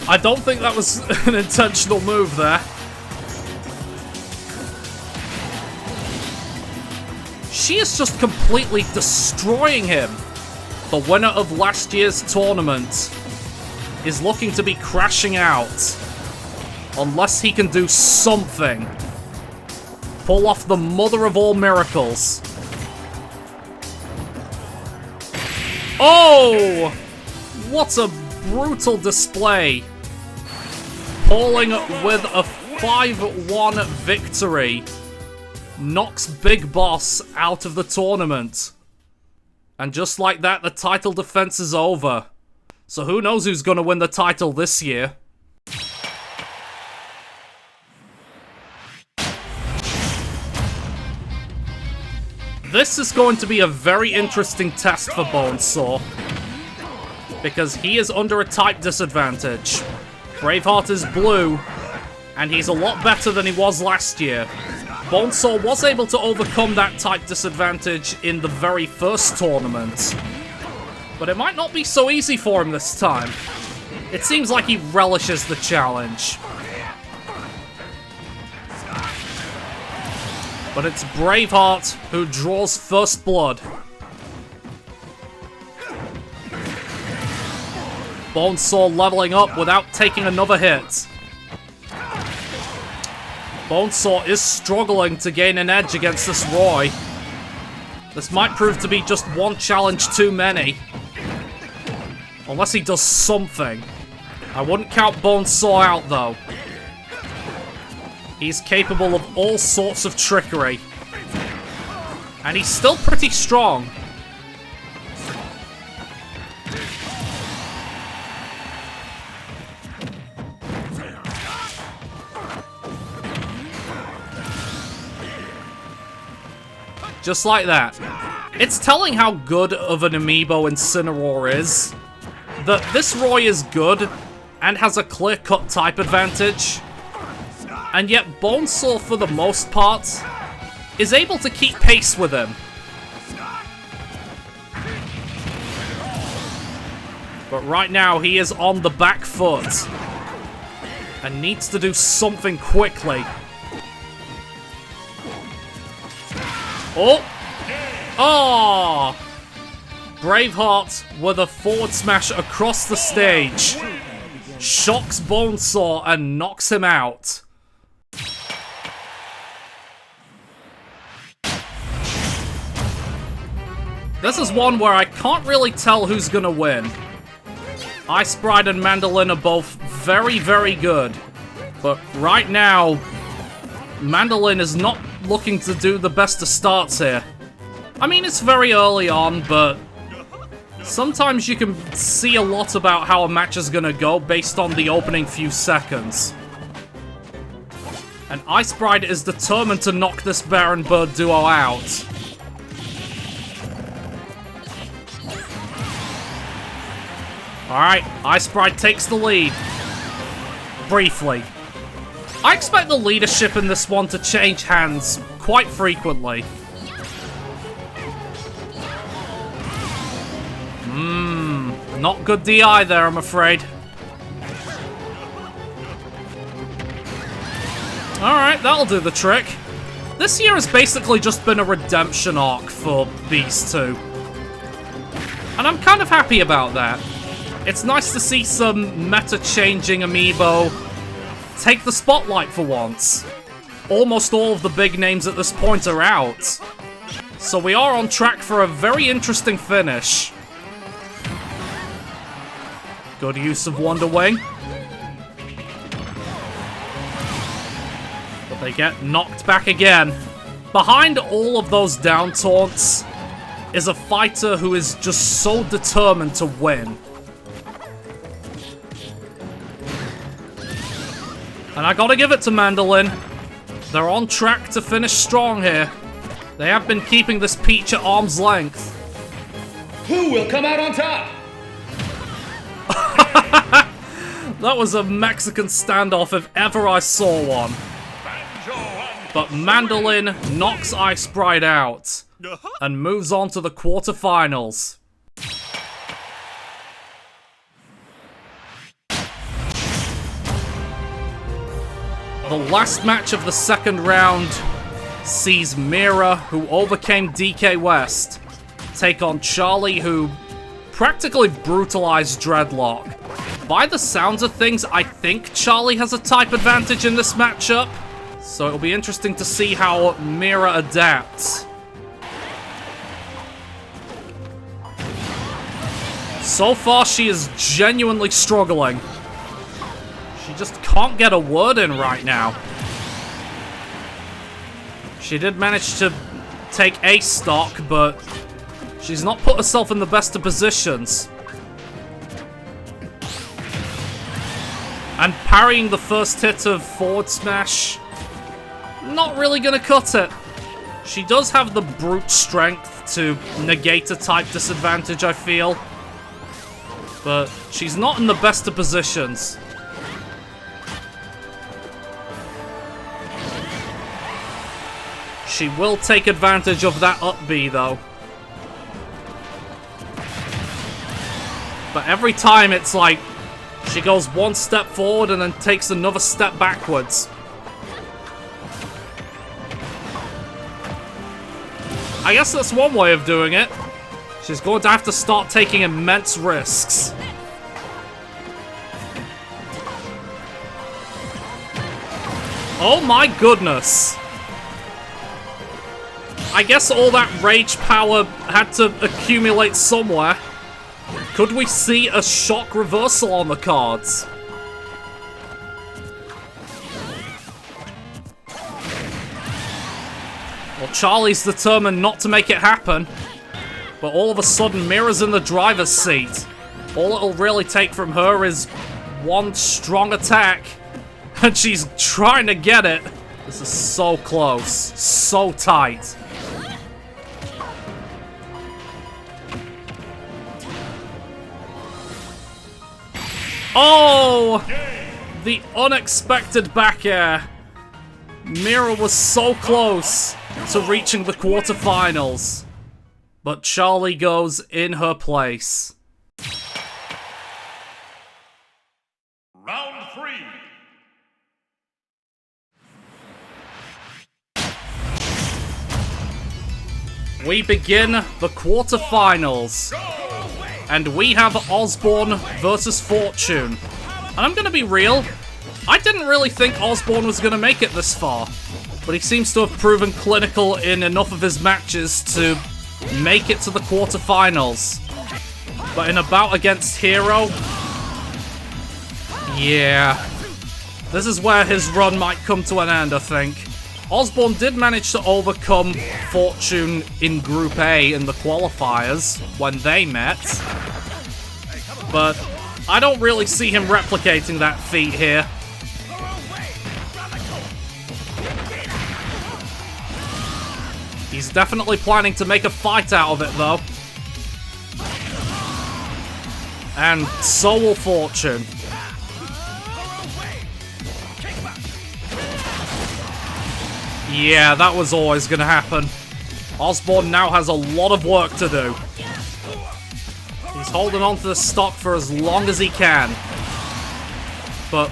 I don't think that was an intentional move there. She is just completely destroying him. The winner of last year's tournament is looking to be crashing out. Unless he can do something. Pull off the mother of all miracles. Oh! What a brutal display. Pauling with a 5-1 victory. Knocks Big Boss out of the tournament. And just like that, the title defense is over. So who knows who's gonna win the title this year? This is going to be a very interesting test for Bonesaw. Because he is under a type disadvantage. Braveheart is blue, and he's a lot better than he was last year. Bonesaw was able to overcome that type disadvantage in the very first tournament. But it might not be so easy for him this time. It seems like he relishes the challenge. But it's Braveheart who draws first blood. Bonesaw leveling up without taking another hit. Bonesaw is struggling to gain an edge against this Roy. This might prove to be just one challenge too many. Unless he does something. I wouldn't count Bonesaw out though. He's capable of all sorts of trickery. And he's still pretty strong. Just like that. It's telling how good of an Amiibo Incineroar is. That this Roy is good and has a clear-cut type advantage. And yet Bonesaw, for the most part, is able to keep pace with him. But right now, he is on the back foot. And needs to do something quickly. Oh! Oh! Braveheart with a forward smash across the stage. Shocks Bonesaw and knocks him out. This is one where I can't really tell who's gonna win. Ice Bride and Mandolin are both very, very good. But right now, Mandolin is not looking to do the best of starts here. I mean, it's very early on, but sometimes you can see a lot about how a match is gonna go based on the opening few seconds. And Ice Bride is determined to knock this Baron Bird duo out. Alright, Ice Bride takes the lead. Briefly. I expect the leadership in this one to change hands quite frequently. Not good DI there, I'm afraid. Alright, that'll do the trick. This year has basically just been a redemption arc for these two. And I'm kind of happy about that. It's nice to see some meta-changing Amiibo take the spotlight for once. Almost all of the big names at this point are out. So we are on track for a very interesting finish. Good use of Wonder Wing. But they get knocked back again. Behind all of those down taunts is a fighter who is just so determined to win. And I gotta give it to Mandolin. They're on track to finish strong here. They have been keeping this Peach at arm's length. Who will come out on top? That was a Mexican standoff if ever I saw one. But Mandolin knocks Ice Bride out and moves on to the quarterfinals. The last match of the second round sees Mira, who overcame DK West, take on Charlie, who practically brutalized Dreadlock. By the sounds of things, I think Charlie has a type advantage in this matchup, so it'll be interesting to see how Mira adapts. So far, she is genuinely struggling. She just can't get a word in right now. She did manage to take a stock, but she's not put herself in the best of positions. And parrying the first hit of forward smash, not really gonna cut it. She does have the brute strength to negate a type disadvantage, I feel. But she's not in the best of positions. She will take advantage of that up B, though. But every time it's like she goes one step forward and then takes another step backwards. I guess that's one way of doing it. She's going to have to start taking immense risks. Oh my goodness. I guess all that rage power had to accumulate somewhere. Could we see a shock reversal on the cards? Well, Charlie's determined not to make it happen. But all of a sudden, Mira's in the driver's seat. All it'll really take from her is one strong attack. And she's trying to get it. This is so close. So tight. Oh! The unexpected back air. Mira was so close to reaching the quarterfinals. But Charlie goes in her place. Round 3. We begin the quarterfinals. And we have Osborne versus Fortune. And I'm gonna be real, I didn't really think Osborne was gonna make it this far. But he seems to have proven clinical in enough of his matches to make it to the quarterfinals. But in a bout against Hero, yeah, this is where his run might come to an end, I think. Osborne did manage to overcome Fortune in Group A in the qualifiers when they met. But I don't really see him replicating that feat here. He's definitely planning to make a fight out of it, though. And so will Fortune. Yeah, that was always gonna happen. Osborne now has a lot of work to do. He's holding on to the stock for as long as he can. But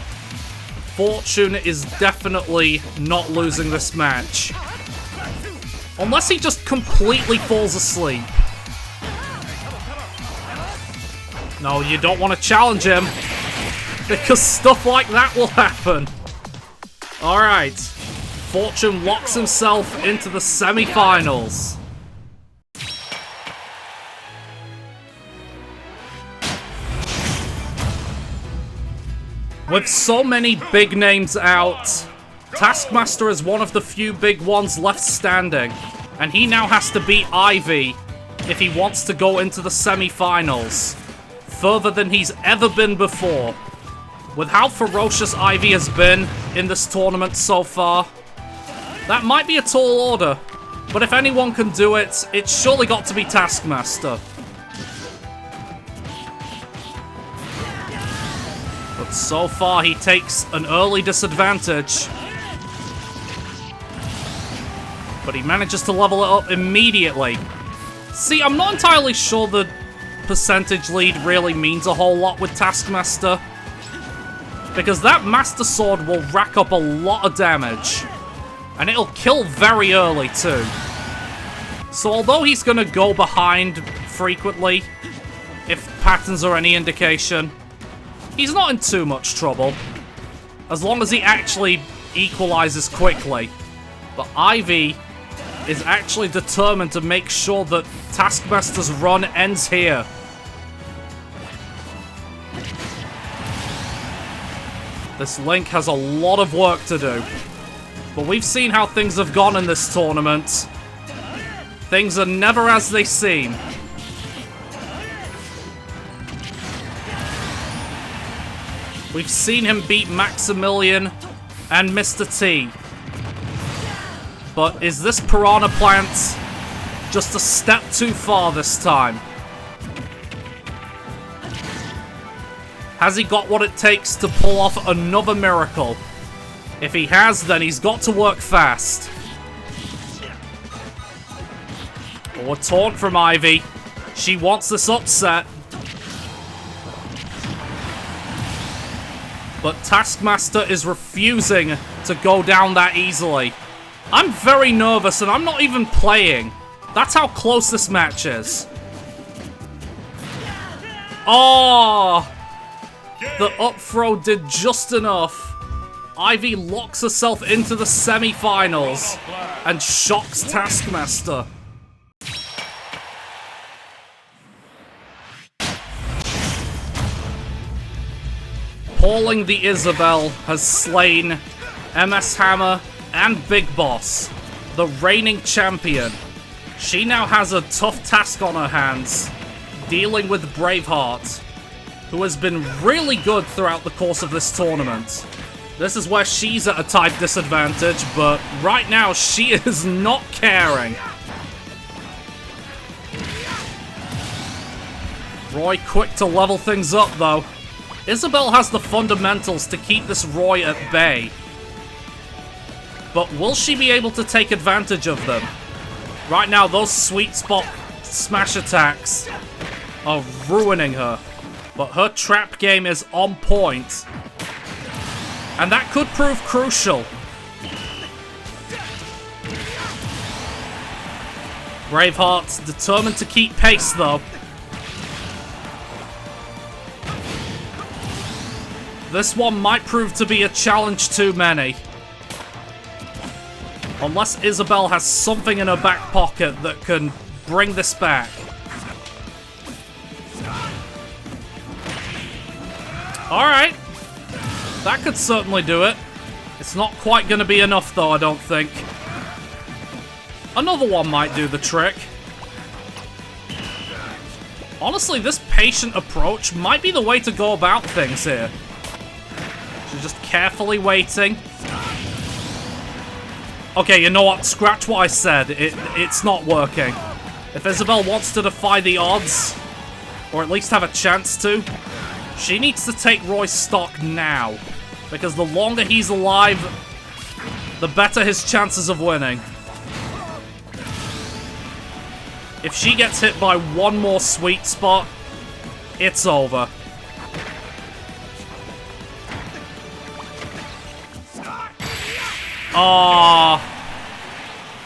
Fortune is definitely not losing this match. Unless he just completely falls asleep. No, you don't want to challenge him. Because stuff like that will happen. Alright. Fortune locks himself into the semi-finals. With so many big names out, Taskmaster is one of the few big ones left standing, and he now has to beat Ivy if he wants to go into the semi-finals, further than he's ever been before. With how ferocious Ivy has been in this tournament so far, that might be a tall order, but if anyone can do it, it's surely got to be Taskmaster. But so far, he takes an early disadvantage. But he manages to level it up immediately. See, I'm not entirely sure the percentage lead really means a whole lot with Taskmaster. Because that Master Sword will rack up a lot of damage. And it'll kill very early, too. So although he's going to go behind frequently, if patterns are any indication, he's not in too much trouble. As long as he actually equalizes quickly. But Ivy is actually determined to make sure that Taskmaster's run ends here. This Link has a lot of work to do. But we've seen how things have gone in this tournament. Things are never as they seem. We've seen him beat Maximilian and Mr. T. But is this Piranha Plant just a step too far this time? Has he got what it takes to pull off another miracle? If he has, then he's got to work fast. Oh, a taunt from Ivy. She wants this upset. But Taskmaster is refusing to go down that easily. I'm very nervous and I'm not even playing. That's how close this match is. Oh! The up throw did just enough. Ivy locks herself into the semifinals and shocks Taskmaster. Pauling the Isabel has slain MS Hammer and Big Boss, the reigning champion. She now has a tough task on her hands, dealing with Braveheart, who has been really good throughout the course of this tournament. This is where she's at a type disadvantage, but right now she is not caring. Roy quick to level things up, though. Isabel has the fundamentals to keep this Roy at bay. But will she be able to take advantage of them? Right now, those sweet spot smash attacks are ruining her. But her trap game is on point. And that could prove crucial. Braveheart's determined to keep pace, though. This one might prove to be a challenge too many. Unless Isabel has something in her back pocket that can bring this back. Alright. That could certainly do it. It's not quite going to be enough, though, I don't think. Another one might do the trick. Honestly, this patient approach might be the way to go about things here. She's just carefully waiting. Okay, you know what? Scratch what I said. It's not working. If Isabel wants to defy the odds, or at least have a chance to, she needs to take Roy's stock now. Because the longer he's alive, the better his chances of winning. If she gets hit by one more sweet spot, it's over.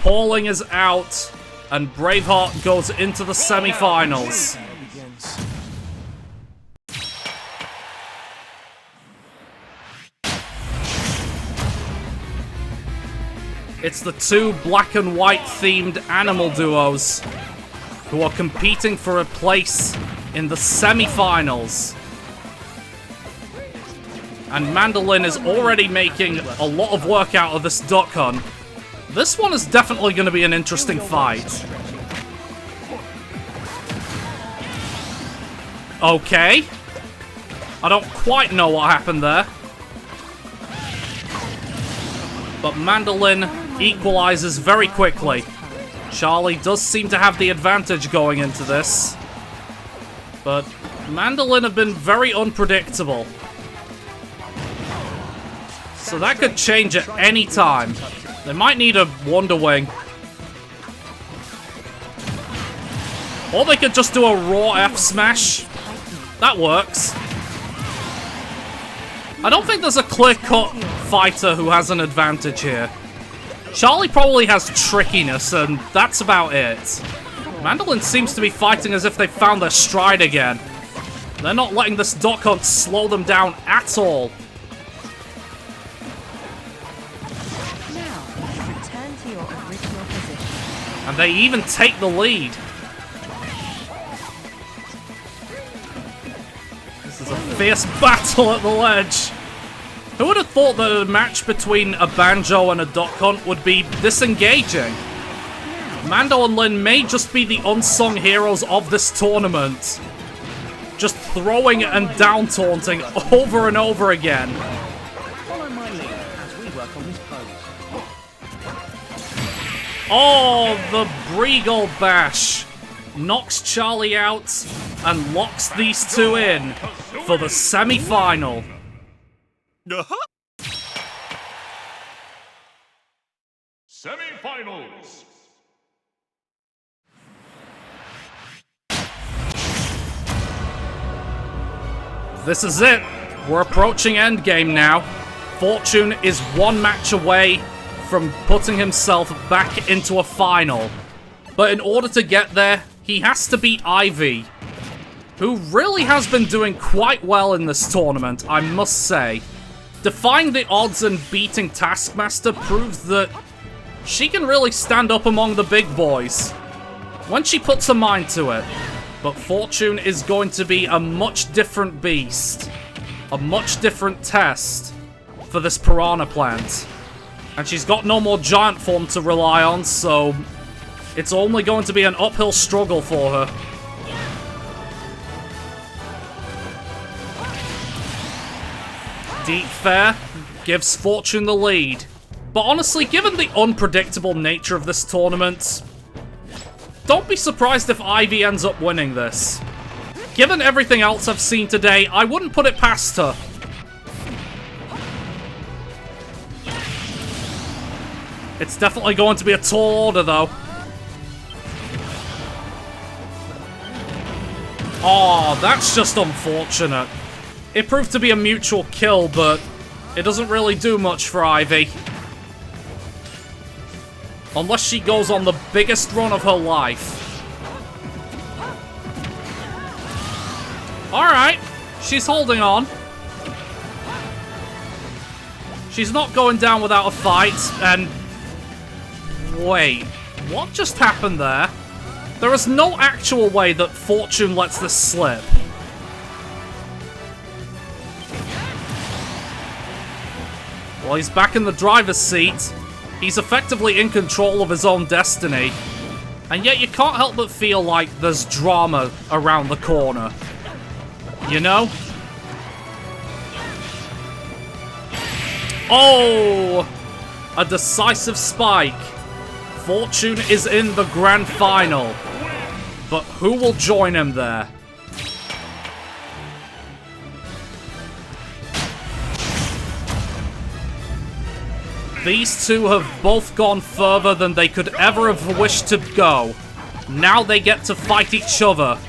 Pauling is out, and Braveheart goes into the semifinals. It's the two black and white themed animal duos who are competing for a place in the semifinals. And Mandolin is already making a lot of work out of this duck hunt. This one is definitely going to be an interesting fight. Okay. I don't quite know what happened there. But Mandolin equalizes very quickly. Charlie does seem to have the advantage going into this. But Mandolin have been very unpredictable. So that could change at any time. They might need a Wonder Wing. Or they could just do a raw F smash. That works. I don't think there's a clear-cut fighter who has an advantage here. Charlie probably has trickiness, and that's about it. Mandolin seems to be fighting as if they found their stride again. They're not letting this duck hunt slow them down at all. Now, return to your original position. And they even take the lead. This is a fierce battle at the ledge. Who would have thought that a match between a Banjo and a duck hunt would be this engaging? Mando and Lin may just be the unsung heroes of this tournament. Just throwing and down taunting over and over again. Follow my lead as we work on this pose. Oh, the Breagle Bash knocks Charlie out and locks these two in for the semi-final. Semifinals. This is it. We're approaching endgame now. Fortune is one match away from putting himself back into a final. But in order to get there, he has to beat Ivy, who really has been doing quite well in this tournament, I must say. Defying the odds and beating Taskmaster proves that she can really stand up among the big boys when she puts her mind to it. But Fortune is going to be a much different beast, a much different test for this Piranha Plant. And she's got no more giant form to rely on, so it's only going to be an uphill struggle for her. Deep Fair gives Fortune the lead. But honestly, given the unpredictable nature of this tournament, don't be surprised if Ivy ends up winning this. Given everything else I've seen today, I wouldn't put it past her. It's definitely going to be a tall order, though. Oh, that's just unfortunate. It proved to be a mutual kill, but it doesn't really do much for Ivy. Unless she goes on the biggest run of her life. Alright, she's holding on. She's not going down without a fight, and... Wait, what just happened there? There is no actual way that Fortune lets this slip. Well, he's back in the driver's seat. He's effectively in control of his own destiny. And yet you can't help but feel like there's drama around the corner. You know? Oh! A decisive spike. Fortune is in the grand final. But who will join him there? These two have both gone further than they could ever have wished to go. Now they get to fight each other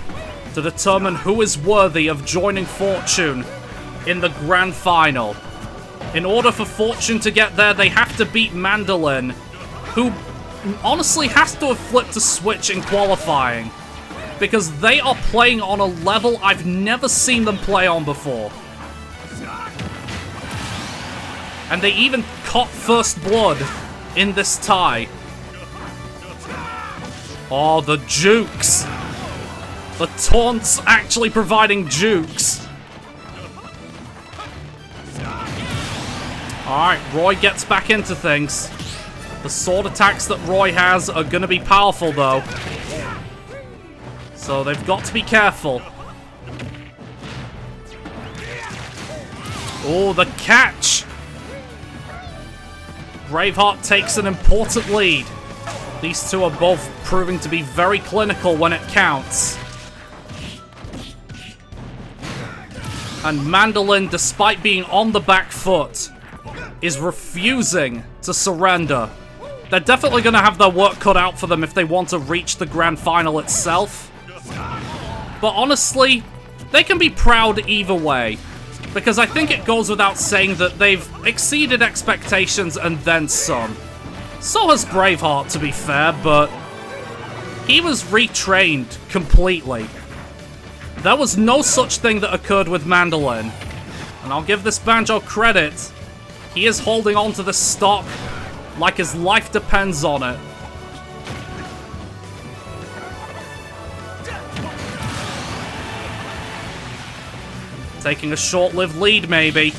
to determine who is worthy of joining Fortune in the grand final. In order for Fortune to get there, they have to beat Mandolin, who honestly has to have flipped a switch in qualifying, because they are playing on a level I've never seen them play on before. And they even caught first blood in this tie. Oh, the jukes. The taunts actually providing jukes. Alright, Roy gets back into things. The sword attacks that Roy has are going to be powerful, though. So they've got to be careful. Oh, the catch! Braveheart takes an important lead. These two are both proving to be very clinical when it counts. And Mandolin, despite being on the back foot, is refusing to surrender. They're definitely going to have their work cut out for them if they want to reach the grand final itself. But honestly, they can be proud either way. Because I think it goes without saying that they've exceeded expectations and then some. So has Braveheart, to be fair, but he was retrained completely. There was no such thing that occurred with Mandolin. And I'll give this Banjo credit. He is holding on to the stock like his life depends on it. Taking a short-lived lead, maybe.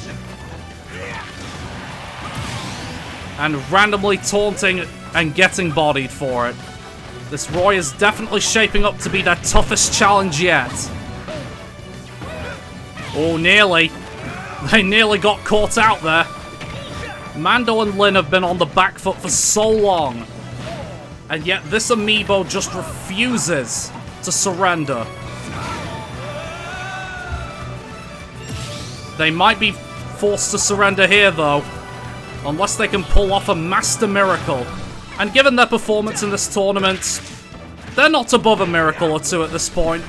And randomly taunting and getting bodied for it. This Roy is definitely shaping up to be their toughest challenge yet. Oh, nearly. They nearly got caught out there. Mando and Lin have been on the back foot for so long. And yet this Amiibo just refuses to surrender. They might be forced to surrender here, though. Unless they can pull off a master miracle. And given their performance in this tournament, they're not above a miracle or two at this point.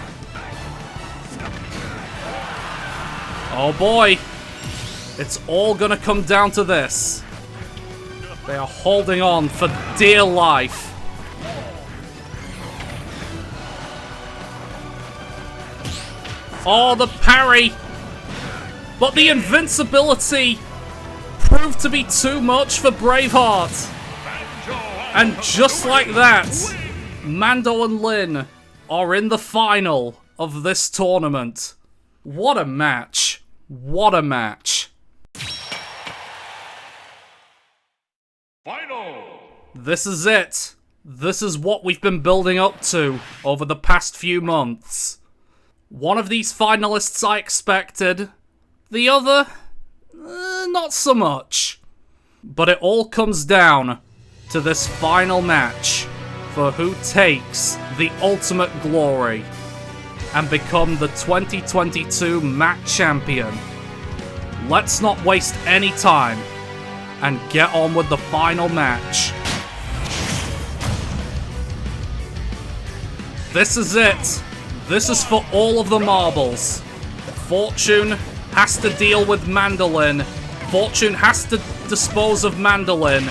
Oh boy. It's all gonna come down to this. They are holding on for dear life. Oh, the parry! But the invincibility proved to be too much for Braveheart. And just like that, Mando and Lin are in the final of this tournament. What a match. What a match. Final! This is it. This is what we've been building up to over the past few months. One of these finalists I expected. The other, not so much. But it all comes down to this final match for who takes the ultimate glory and become the 2022 MAT champion. Let's not waste any time and get on with the final match. This is it. This is for all of the marbles. Fortune has to deal with Mandolin. Fortune has to dispose of Mandolin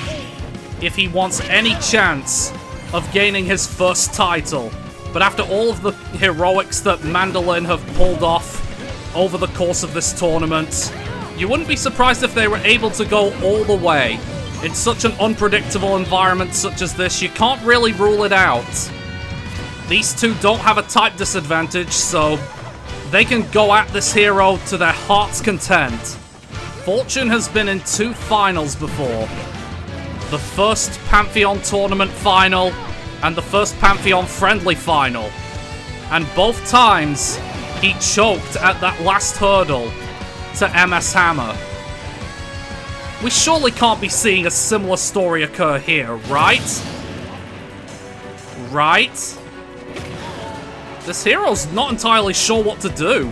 if he wants any chance of gaining his first title. But after all of the heroics that Mandolin have pulled off over the course of this tournament, you wouldn't be surprised if they were able to go all the way. In such an unpredictable environment such as this, you can't really rule it out. These two don't have a type disadvantage, so they can go at this hero to their heart's content. Fortune has been in 2 finals before. The first Pantheon tournament final and the first Pantheon friendly final. And both times, he choked at that last hurdle to MS Hammer. We surely can't be seeing a similar story occur here, right? Right? This hero's not entirely sure what to do.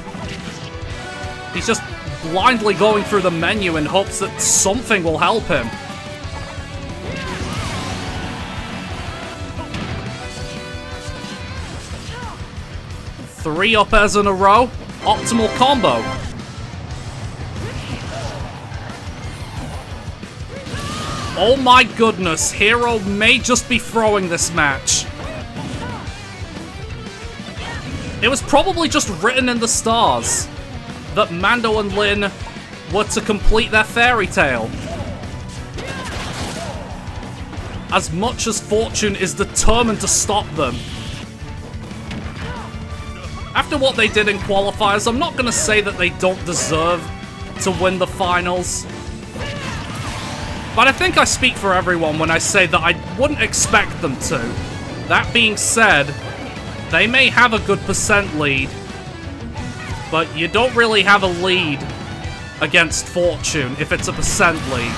He's just blindly going through the menu in hopes that something will help him. Three up airs in a row. Optimal combo. Oh my goodness, Hero may just be throwing this match. It was probably just written in the stars that Mando and Lin were to complete their fairy tale. As much as Fortune is determined to stop them. After what they did in qualifiers, I'm not going to say that they don't deserve to win the finals. But I think I speak for everyone when I say that I wouldn't expect them to. That being said, they may have a good percent lead, but you don't really have a lead against Fortune if it's a percent lead.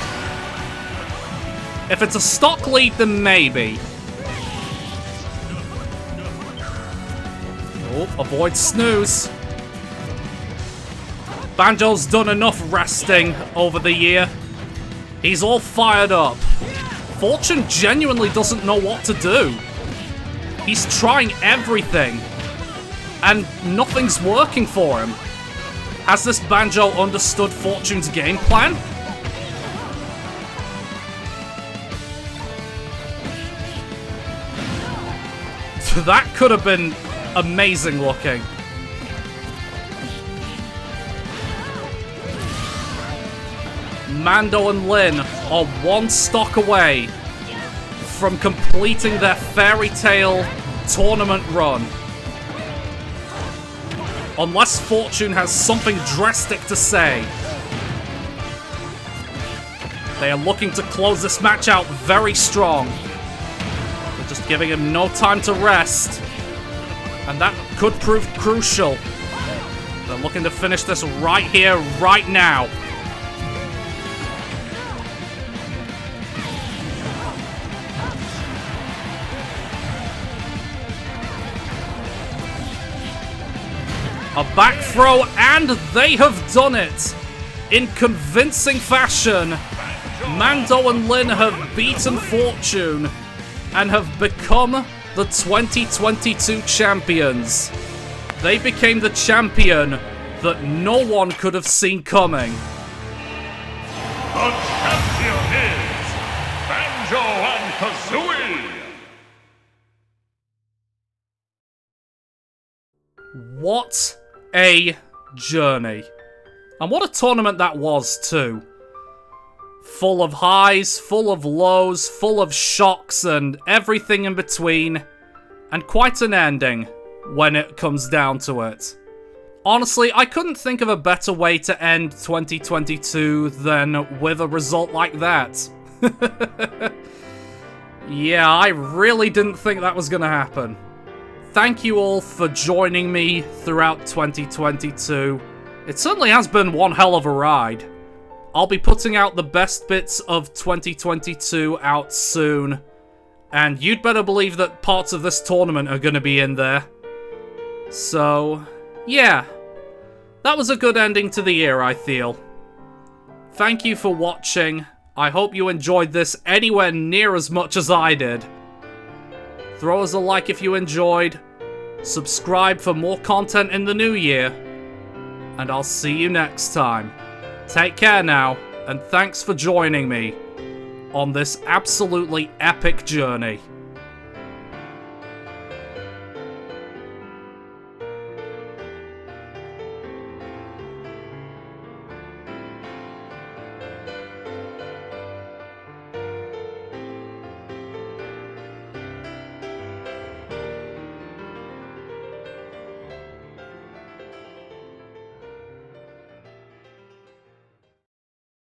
If it's a stock lead, then maybe. Oh, avoid snooze. Banjo's done enough resting over the year. He's all fired up. Fortune genuinely doesn't know what to do. He's trying everything, and nothing's working for him. Has this Banjo understood Fortune's game plan? That could have been amazing looking. Mando and Lyn are one stock away from completing their fairy tale tournament run. Unless Fortune has something drastic to say. They are looking to close this match out very strong. They're just giving him no time to rest. And that could prove crucial. They're looking to finish this right here, right now. A back throw, and they have done it! In convincing fashion, Mando and Lyn have beaten Fortune and have become the 2022 champions. They became the champion that no one could have seen coming. The champion is Banjo-Kazooie! What a journey. And what a tournament that was, too. Full of highs, full of lows, full of shocks and everything in between. And quite an ending when it comes down to it. Honestly, I couldn't think of a better way to end 2022 than with a result like that. Yeah, I really didn't think that was gonna happen. Thank you all for joining me throughout 2022. It certainly has been one hell of a ride. I'll be putting out the best bits of 2022 out soon. And you'd better believe that parts of this tournament are going to be in there. So, yeah. That was a good ending to the year, I feel. Thank you for watching. I hope you enjoyed this anywhere near as much as I did. Throw us a like if you enjoyed. Subscribe for more content in the new year. And I'll see you next time. Take care now, and thanks for joining me on this absolutely epic journey.